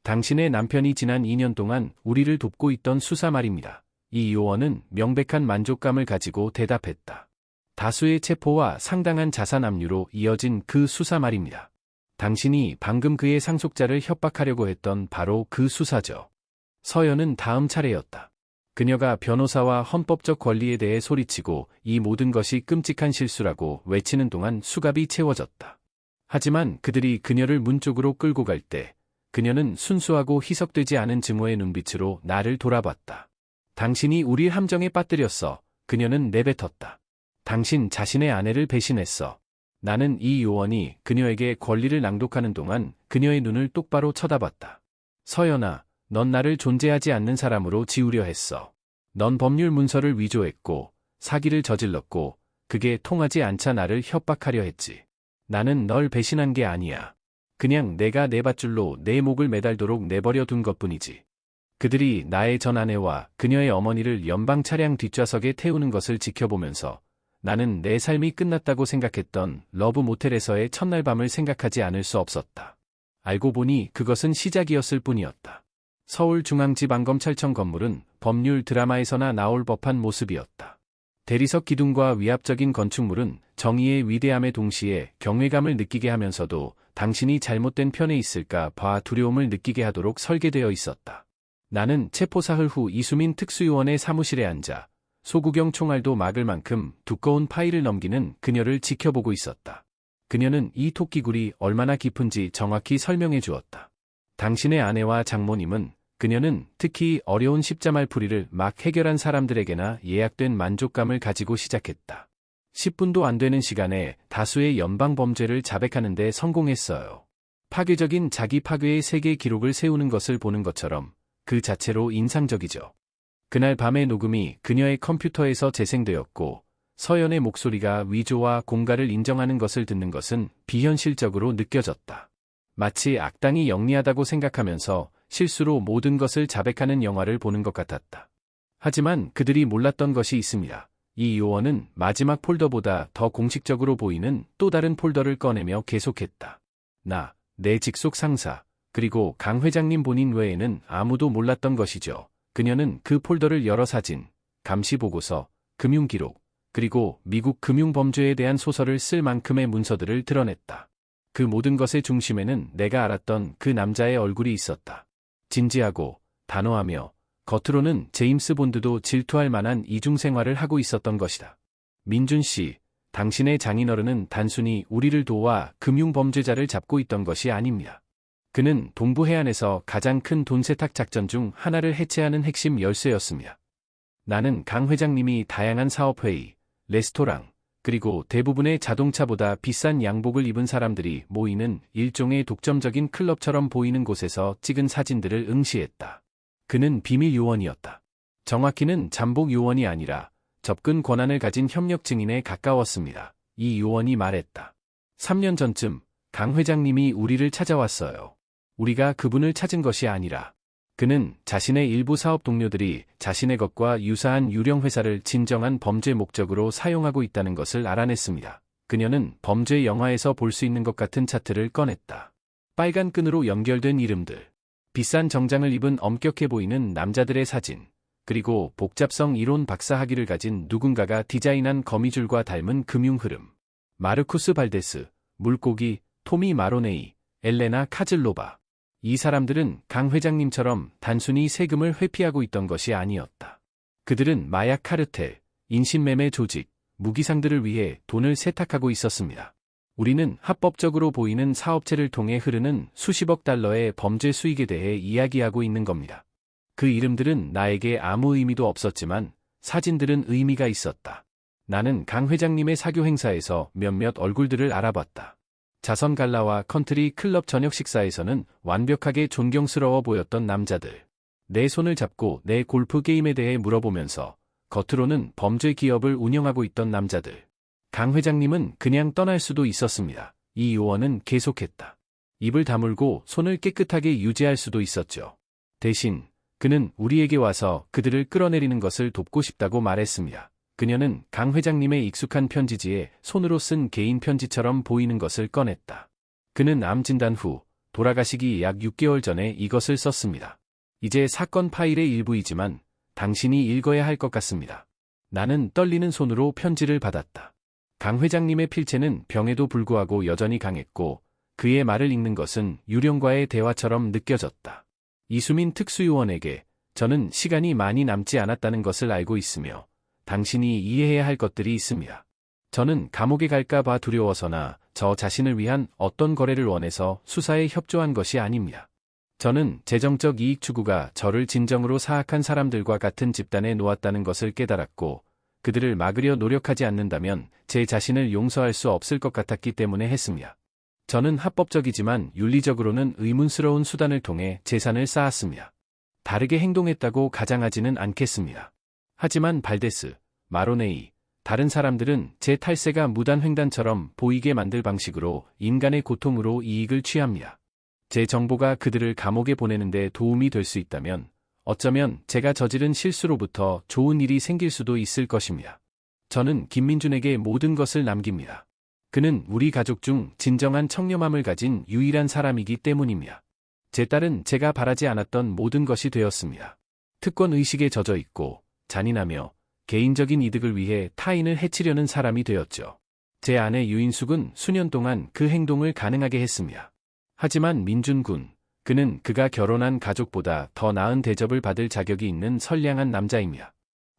당신의 남편이 지난 2년 동안 우리를 돕고 있던 수사 말입니다. 이 요원은 명백한 만족감을 가지고 대답했다. 다수의 체포와 상당한 자산 압류로 이어진 그 수사 말입니다. 당신이 방금 그의 상속자를 협박하려고 했던 바로 그 수사죠. 서연은 다음 차례였다. 그녀가 변호사와 헌법적 권리에 대해 소리치고 이 모든 것이 끔찍한 실수라고 외치는 동안 수갑이 채워졌다. 하지만 그들이 그녀를 문 쪽으로 끌고 갈 때 그녀는 순수하고 희석되지 않은 증오의 눈빛으로 나를 돌아봤다. 당신이 우리 함정에 빠뜨렸어. 그녀는 내뱉었다. 당신 자신의 아내를 배신했어. 나는 이 요원이 그녀에게 권리를 낭독하는 동안 그녀의 눈을 똑바로 쳐다봤다. 서연아, 넌 나를 존재하지 않는 사람으로 지우려 했어. 넌 법률 문서를 위조했고 사기를 저질렀고 그게 통하지 않자 나를 협박하려 했지. 나는 널 배신한 게 아니야. 그냥 내가 내 밧줄로 내 목을 매달도록 내버려 둔 것뿐이지. 그들이 나의 전 아내와 그녀의 어머니를 연방 차량 뒷좌석에 태우는 것을 지켜보면서 나는 내 삶이 끝났다고 생각했던 러브 모텔에서의 첫날 밤을 생각하지 않을 수 없었다. 알고 보니 그것은 시작이었을 뿐이었다. 서울중앙지방검찰청 건물은 법률 드라마에서나 나올 법한 모습이었다. 대리석 기둥과 위압적인 건축물은 정의의 위대함에 동시에 경외감을 느끼게 하면서도 당신이 잘못된 편에 있을까 봐 두려움을 느끼게 하도록 설계되어 있었다. 나는 체포사흘 후 이수민 특수요원의 사무실에 앉아 소구경 총알도 막을 만큼 두꺼운 파일을 넘기는 그녀를 지켜보고 있었다. 그녀는 이 토끼굴이 얼마나 깊은지 정확히 설명해 주었다. 당신의 아내와 장모님은 그녀는 특히 어려운 십자말풀이를 막 해결한 사람들에게나 예약된 만족감을 가지고 시작했다. 10분도 안 되는 시간에 다수의 연방 범죄를 자백하는 데 성공했어요. 파괴적인 자기 파괴의 세계 기록을 세우는 것을 보는 것처럼 그 자체로 인상적이죠. 그날 밤의 녹음이 그녀의 컴퓨터에서 재생되었고 서연의 목소리가 위조와 공갈을 인정하는 것을 듣는 것은 비현실적으로 느껴졌다. 마치 악당이 영리하다고 생각하면서 실수로 모든 것을 자백하는 영화를 보는 것 같았다. 하지만 그들이 몰랐던 것이 있습니다. 이 요원은 마지막 폴더보다 더 공식적으로 보이는 또 다른 폴더를 꺼내며 계속했다. 내 직속 상사, 그리고 강 회장님 본인 외에는 아무도 몰랐던 것이죠. 그녀는 그 폴더를 열어 사진, 감시 보고서, 금융기록, 그리고 미국 금융범죄에 대한 소설을 쓸 만큼의 문서들을 드러냈다. 그 모든 것의 중심에는 내가 알았던 그 남자의 얼굴이 있었다. 진지하고 단호하며 겉으로는 제임스 본드도 질투할 만한 이중생활을 하고 있었던 것이다. 민준 씨, 당신의 장인어른은 단순히 우리를 도와 금융범죄자를 잡고 있던 것이 아닙니다. 그는 동부 해안에서 가장 큰 돈 세탁 작전 중 하나를 해체하는 핵심 열쇠였습니다. 나는 강 회장님이 다양한 사업회의, 레스토랑, 그리고 대부분의 자동차보다 비싼 양복을 입은 사람들이 모이는 일종의 독점적인 클럽처럼 보이는 곳에서 찍은 사진들을 응시했다. 그는 비밀 요원이었다. 정확히는 잠복 요원이 아니라 접근 권한을 가진 협력 증인에 가까웠습니다. 이 요원이 말했다. 3년 전쯤 강 회장님이 우리를 찾아왔어요. 우리가 그분을 찾은 것이 아니라 그는 자신의 일부 사업 동료들이 자신의 것과 유사한 유령 회사를 진정한 범죄 목적으로 사용하고 있다는 것을 알아냈습니다. 그녀는 범죄 영화에서 볼 수 있는 것 같은 차트를 꺼냈다. 빨간 끈으로 연결된 이름들, 비싼 정장을 입은 엄격해 보이는 남자들의 사진, 그리고 복잡성 이론 박사 학위를 가진 누군가가 디자인한 거미줄과 닮은 금융 흐름. 마르쿠스 발데스, 물고기, 토미 마로네이, 엘레나 카즐로바. 이 사람들은 강 회장님처럼 단순히 세금을 회피하고 있던 것이 아니었다. 그들은 마약 카르텔, 인신매매 조직, 무기상들을 위해 돈을 세탁하고 있었습니다. 우리는 합법적으로 보이는 사업체를 통해 흐르는 수십억 달러의 범죄 수익에 대해 이야기하고 있는 겁니다. 그 이름들은 나에게 아무 의미도 없었지만 사진들은 의미가 있었다. 나는 강 회장님의 사교 행사에서 몇몇 얼굴들을 알아봤다. 자선 갈라와 컨트리 클럽 저녁 식사에서는 완벽하게 존경스러워 보였던 남자들. 내 손을 잡고 내 골프 게임에 대해 물어보면서 겉으로는 범죄 기업을 운영하고 있던 남자들. 강 회장님은 그냥 떠날 수도 있었습니다. 이 요원은 계속했다. 입을 다물고 손을 깨끗하게 유지할 수도 있었죠. 대신 그는 우리에게 와서 그들을 끌어내리는 것을 돕고 싶다고 말했습니다. 그녀는 강 회장님의 익숙한 편지지에 손으로 쓴 개인 편지처럼 보이는 것을 꺼냈다. 그는 암 진단 후 돌아가시기 약 6개월 전에 이것을 썼습니다. 이제 사건 파일의 일부이지만 당신이 읽어야 할 것 같습니다. 나는 떨리는 손으로 편지를 받았다. 강 회장님의 필체는 병에도 불구하고 여전히 강했고 그의 말을 읽는 것은 유령과의 대화처럼 느껴졌다. 이수민 특수요원에게 저는 시간이 많이 남지 않았다는 것을 알고 있으며 당신이 이해해야 할 것들이 있습니다. 저는 감옥에 갈까 봐 두려워서나 저 자신을 위한 어떤 거래를 원해서 수사에 협조한 것이 아닙니다. 저는 재정적 이익 추구가 저를 진정으로 사악한 사람들과 같은 집단에 놓았다는 것을 깨달았고 그들을 막으려 노력하지 않는다면 제 자신을 용서할 수 없을 것 같았기 때문에 했습니다. 저는 합법적이지만 윤리적으로는 의문스러운 수단을 통해 재산을 쌓았습니다. 다르게 행동했다고 가장하지는 않겠습니다. 하지만 발데스, 마로네이, 다른 사람들은 제 탈세가 무단횡단처럼 보이게 만들 방식으로 인간의 고통으로 이익을 취합니다. 제 정보가 그들을 감옥에 보내는 데 도움이 될 수 있다면 어쩌면 제가 저지른 실수로부터 좋은 일이 생길 수도 있을 것입니다. 저는 김민준에게 모든 것을 남깁니다. 그는 우리 가족 중 진정한 청렴함을 가진 유일한 사람이기 때문입니다. 제 딸은 제가 바라지 않았던 모든 것이 되었습니다. 특권 의식에 젖어 있고 잔인하며 개인적인 이득을 위해 타인을 해치려는 사람이 되었죠. 제 아내 유인숙은 수년 동안 그 행동을 가능하게 했습니다. 하지만 민준군, 그는 그가 결혼한 가족보다 더 나은 대접을 받을 자격이 있는 선량한 남자입니다.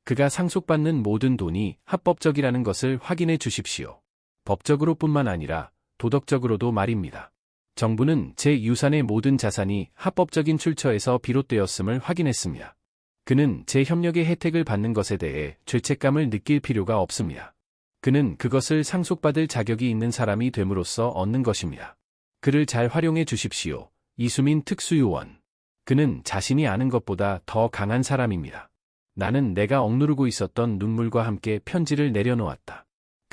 그가 상속받는 모든 돈이 합법적이라는 것을 확인해 주십시오. 법적으로뿐만 아니라 도덕적으로도 말입니다. 정부는 제 유산의 모든 자산이 합법적인 출처에서 비롯되었음을 확인했습니다. 그는 제 협력의 혜택을 받는 것에 대해 죄책감을 느낄 필요가 없습니다. 그는 그것을 상속받을 자격이 있는 사람이 됨으로써 얻는 것입니다. 그를 잘 활용해 주십시오. 이수민 특수요원. 그는 자신이 아는 것보다 더 강한 사람입니다. 나는 내가 억누르고 있었던 눈물과 함께 편지를 내려놓았다.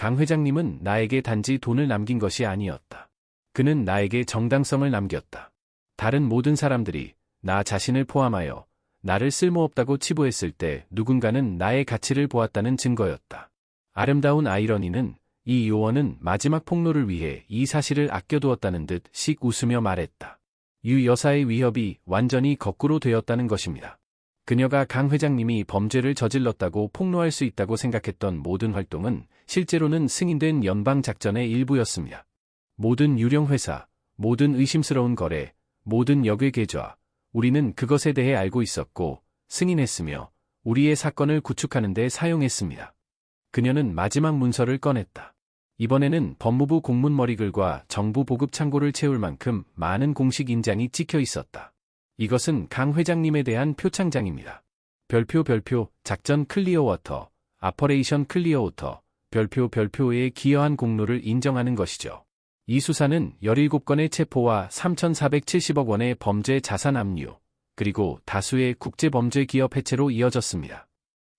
강 회장님은 나에게 단지 돈을 남긴 것이 아니었다. 그는 나에게 정당성을 남겼다. 다른 모든 사람들이 나 자신을 포함하여 나를 쓸모없다고 치부했을 때 누군가는 나의 가치를 보았다는 증거였다. 아름다운 아이러니는 이 요원은 마지막 폭로를 위해 이 사실을 아껴두었다는 듯 씩 웃으며 말했다. 유 여사의 위협이 완전히 거꾸로 되었다는 것입니다. 그녀가 강 회장님이 범죄를 저질렀다고 폭로할 수 있다고 생각했던 모든 활동은 실제로는 승인된 연방작전의 일부였습니다. 모든 유령 회사, 모든 의심스러운 거래, 모든 역의 계좌, 우리는 그것에 대해 알고 있었고 승인했으며 우리의 사건을 구축하는 데 사용했습니다. 그녀는 마지막 문서를 꺼냈다. 이번에는 법무부 공문머리글과 정부 보급 창고를 채울 만큼 많은 공식 인장이 찍혀 있었다. 이것은 강 회장님에 대한 표창장입니다. 별표 작전 클리어워터, 아퍼레이션 클리어워터, 별표에 기여한 공로를 인정하는 것이죠. 이 수사는 17건의 체포와 3,470억 원의 범죄 자산 압류, 그리고 다수의 국제범죄 기업 해체로 이어졌습니다.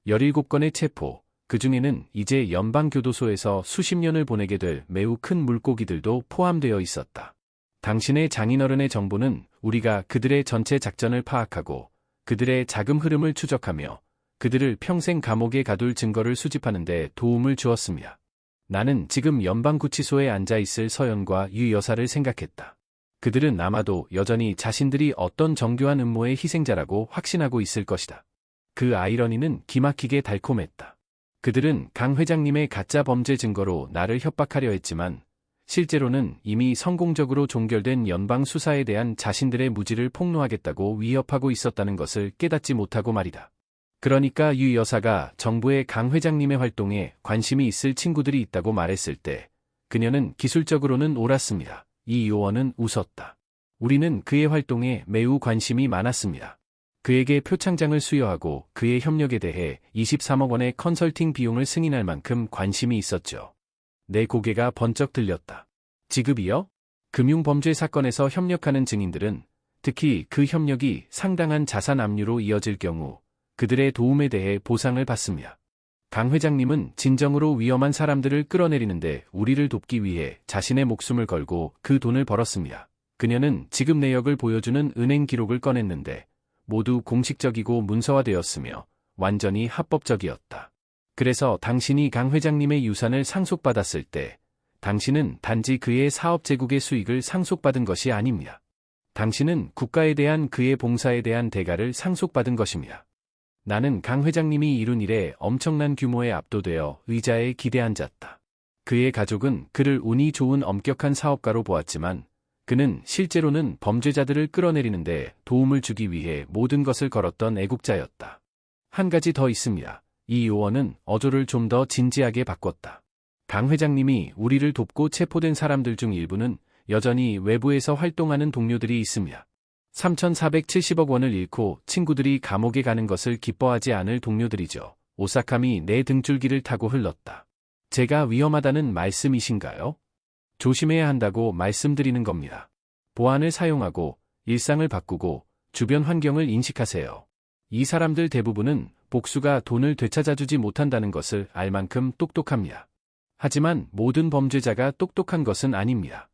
17건의 체포, 그 중에는 이제 연방교도소에서 수십 년을 보내게 될 매우 큰 물고기들도 포함되어 있었다. 당신의 장인어른의 정보는 우리가 그들의 전체 작전을 파악하고 그들의 자금 흐름을 추적하며 그들을 평생 감옥에 가둘 증거를 수집하는 데 도움을 주었습니다. 나는 지금 연방구치소에 앉아있을 서연과 유 여사를 생각했다. 그들은 아마도 여전히 자신들이 어떤 정교한 음모의 희생자라고 확신하고 있을 것이다. 그 아이러니는 기막히게 달콤했다. 그들은 강 회장님의 가짜 범죄 증거로 나를 협박하려 했지만 실제로는 이미 성공적으로 종결된 연방 수사에 대한 자신들의 무지를 폭로하겠다고 위협하고 있었다는 것을 깨닫지 못하고 말이다. 그러니까 유 여사가 정부의 강 회장님의 활동에 관심이 있을 친구들이 있다고 말했을 때 그녀는 기술적으로는 옳았습니다. 이 요원은 웃었다. 우리는 그의 활동에 매우 관심이 많았습니다. 그에게 표창장을 수여하고 그의 협력에 대해 23억 원의 컨설팅 비용을 승인할 만큼 관심이 있었죠. 내 고개가 번쩍 들렸다. 지급이요? 금융범죄 사건에서 협력하는 증인들은 특히 그 협력이 상당한 자산 압류로 이어질 경우 그들의 도움에 대해 보상을 받습니다. 강 회장님은 진정으로 위험한 사람들을 끌어내리는데 우리를 돕기 위해 자신의 목숨을 걸고 그 돈을 벌었습니다. 그녀는 지급 내역을 보여주는 은행 기록을 꺼냈는데 모두 공식적이고 문서화되었으며 완전히 합법적이었다. 그래서 당신이 강 회장님의 유산을 상속받았을 때 당신은 단지 그의 사업 제국의 수익을 상속받은 것이 아닙니다. 당신은 국가에 대한 그의 봉사에 대한 대가를 상속받은 것입니다. 나는 강 회장님이 이룬 일에 엄청난 규모에 압도되어 의자에 기대앉았다. 그의 가족은 그를 운이 좋은 엄격한 사업가로 보았지만 그는 실제로는 범죄자들을 끌어내리는데 도움을 주기 위해 모든 것을 걸었던 애국자였다. 한 가지 더 있습니다. 이 요원은 어조를 좀 더 진지하게 바꿨다. 강 회장님이 우리를 돕고 체포된 사람들 중 일부는 여전히 외부에서 활동하는 동료들이 있습니다. 3,470억 원을 잃고 친구들이 감옥에 가는 것을 기뻐하지 않을 동료들이죠. 오사카미 내 등줄기를 타고 흘렀다. 제가 위험하다는 말씀이신가요? 조심해야 한다고 말씀드리는 겁니다. 보안을 사용하고 일상을 바꾸고 주변 환경을 인식하세요. 이 사람들 대부분은 복수가 돈을 되찾아주지 못한다는 것을 알 만큼 똑똑합니다. 하지만 모든 범죄자가 똑똑한 것은 아닙니다.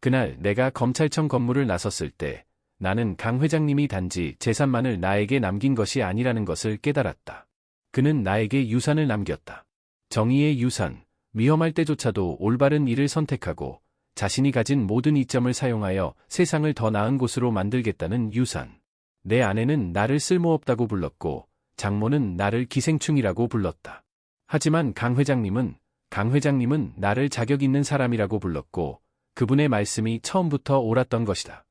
그날 내가 검찰청 건물을 나섰을 때 나는 강 회장님이 단지 재산만을 나에게 남긴 것이 아니라는 것을 깨달았다. 그는 나에게 유산을 남겼다. 정의의 유산, 위험할 때조차도 올바른 일을 선택하고 자신이 가진 모든 이점을 사용하여 세상을 더 나은 곳으로 만들겠다는 유산. 내 아내는 나를 쓸모없다고 불렀고 장모는 나를 기생충이라고 불렀다. 하지만 강 회장님은 나를 자격 있는 사람이라고 불렀고 그분의 말씀이 처음부터 옳았던 것이다.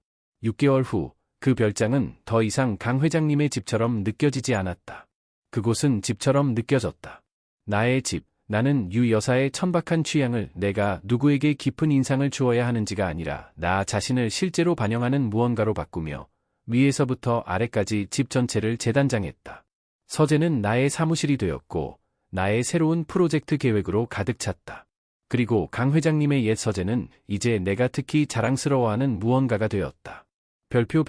6개월 후 그 별장은 더 이상 강 회장님의 집처럼 느껴지지 않았다. 그곳은 집처럼 느껴졌다. 나의 집, 나는 유 여사의 천박한 취향을 내가 누구에게 깊은 인상을 주어야 하는지가 아니라 나 자신을 실제로 반영하는 무언가로 바꾸며 위에서부터 아래까지 집 전체를 재단장했다. 서재는 나의 사무실이 되었고 나의 새로운 프로젝트 계획으로 가득 찼다. 그리고 강 회장님의 옛 서재는 이제 내가 특히 자랑스러워하는 무언가가 되었다. 별표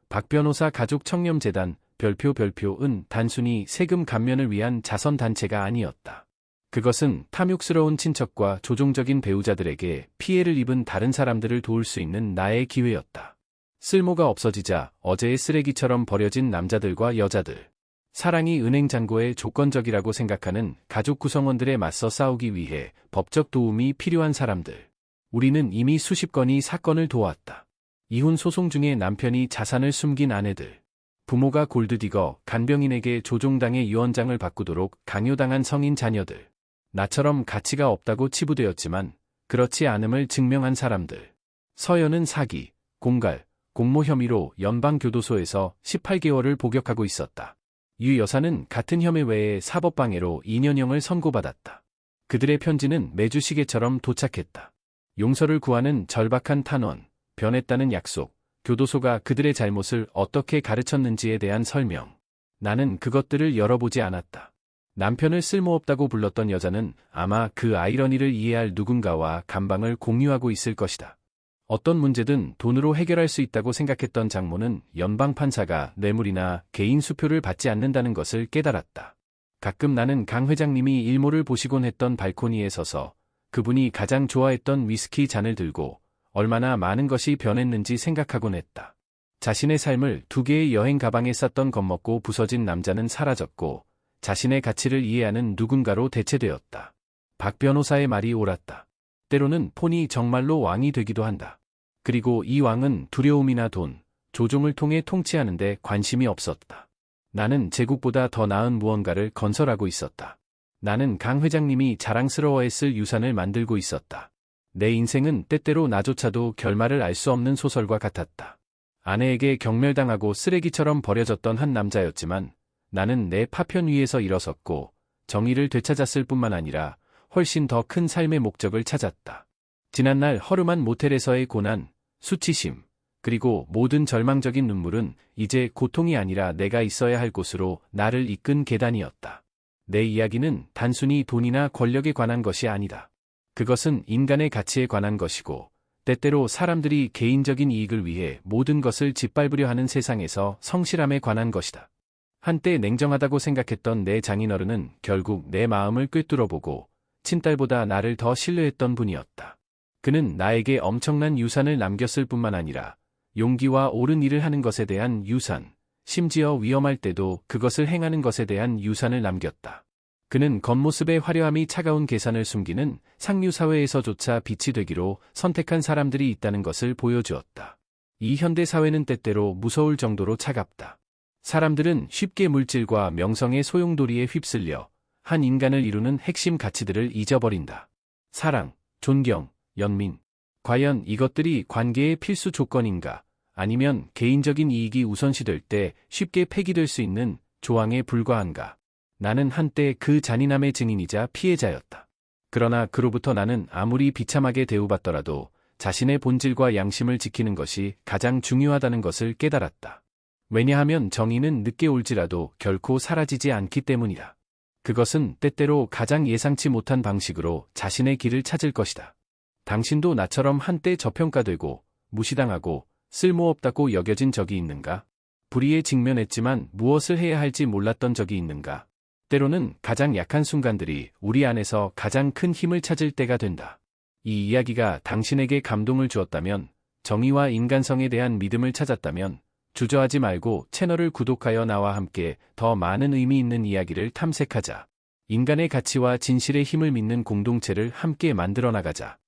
박 변호사 가족 청렴재단 별표은 단순히 세금 감면을 위한 자선단체가 아니었다. 그것은 탐욕스러운 친척과 조종적인 배우자들에게 피해를 입은 다른 사람들을 도울 수 있는 나의 기회였다. 쓸모가 없어지자 어제의 쓰레기처럼 버려진 남자들과 여자들, 사랑이 은행 잔고에 조건적이라고 생각하는 가족 구성원들에 맞서 싸우기 위해 법적 도움이 필요한 사람들. 우리는 이미 수십 건의 사건을 도왔다. 이혼 소송 중에 남편이 자산을 숨긴 아내들, 부모가 골드디거 간병인에게 조종당해 유언장을 바꾸도록 강요당한 성인 자녀들, 나처럼 가치가 없다고 치부되었지만 그렇지 않음을 증명한 사람들. 서연은 사기, 공갈, 공모 혐의로 연방교도소에서 18개월을 복역하고 있었다. 유 여사는 같은 혐의 외에 사법방해로 2년형을 선고받았다. 그들의 편지는 매주 시계처럼 도착했다. 용서를 구하는 절박한 탄원, 변했다는 약속, 교도소가 그들의 잘못을 어떻게 가르쳤는지에 대한 설명. 나는 그것들을 열어보지 않았다. 남편을 쓸모없다고 불렀던 여자는 아마 그 아이러니를 이해할 누군가와 감방을 공유하고 있을 것이다. 어떤 문제든 돈으로 해결할 수 있다고 생각했던 장모는 연방판사가 뇌물이나 개인 수표를 받지 않는다는 것을 깨달았다. 가끔 나는 강 회장님이 일몰을 보시곤 했던 발코니에 서서 그분이 가장 좋아했던 위스키 잔을 들고 얼마나 많은 것이 변했는지 생각하곤 했다. 자신의 삶을 2개의 여행 가방에 쌌던 겁먹고 부서진 남자는 사라졌고 자신의 가치를 이해하는 누군가로 대체되었다. 박 변호사의 말이 옳았다. 때로는 폰이 정말로 왕이 되기도 한다. 그리고 이 왕은 두려움이나 돈, 조종을 통해 통치하는 데 관심이 없었다. 나는 제국보다 더 나은 무언가를 건설하고 있었다. 나는 강 회장님이 자랑스러워했을 유산을 만들고 있었다. 내 인생은 때때로 나조차도 결말을 알 수 없는 소설과 같았다. 아내에게 경멸당하고 쓰레기처럼 버려졌던 한 남자였지만 나는 내 파편 위에서 일어섰고 정의를 되찾았을 뿐만 아니라 훨씬 더 큰 삶의 목적을 찾았다. 지난날 허름한 모텔에서의 고난, 수치심, 그리고 모든 절망적인 눈물은 이제 고통이 아니라 내가 있어야 할 곳으로 나를 이끈 계단이었다. 내 이야기는 단순히 돈이나 권력에 관한 것이 아니다. 그것은 인간의 가치에 관한 것이고, 때때로 사람들이 개인적인 이익을 위해 모든 것을 짓밟으려 하는 세상에서 성실함에 관한 것이다. 한때 냉정하다고 생각했던 내 장인어른은 결국 내 마음을 꿰뚫어보고 친딸보다 나를 더 신뢰했던 분이었다. 그는 나에게 엄청난 유산을 남겼을 뿐만 아니라 용기와 옳은 일을 하는 것에 대한 유산, 심지어 위험할 때도 그것을 행하는 것에 대한 유산을 남겼다. 그는 겉모습의 화려함이 차가운 계산을 숨기는 상류 사회에서조차 빛이 되기로 선택한 사람들이 있다는 것을 보여주었다. 이 현대 사회는 때때로 무서울 정도로 차갑다. 사람들은 쉽게 물질과 명성의 소용돌이에 휩쓸려 한 인간을 이루는 핵심 가치들을 잊어버린다. 사랑, 존경, 연민. 과연 이것들이 관계의 필수 조건인가? 아니면 개인적인 이익이 우선시될 때 쉽게 폐기될 수 있는 조항에 불과한가? 나는 한때 그 잔인함의 증인이자 피해자였다. 그러나 그로부터 나는 아무리 비참하게 대우받더라도 자신의 본질과 양심을 지키는 것이 가장 중요하다는 것을 깨달았다. 왜냐하면 정의는 늦게 올지라도 결코 사라지지 않기 때문이다. 그것은 때때로 가장 예상치 못한 방식으로 자신의 길을 찾을 것이다. 당신도 나처럼 한때 저평가되고 무시당하고 쓸모없다고 여겨진 적이 있는가? 불의에 직면했지만 무엇을 해야 할지 몰랐던 적이 있는가? 때로는 가장 약한 순간들이 우리 안에서 가장 큰 힘을 찾을 때가 된다. 이 이야기가 당신에게 감동을 주었다면, 정의와 인간성에 대한 믿음을 찾았다면, 주저하지 말고 채널을 구독하여 나와 함께 더 많은 의미 있는 이야기를 탐색하자. 인간의 가치와 진실의 힘을 믿는 공동체를 함께 만들어 나가자.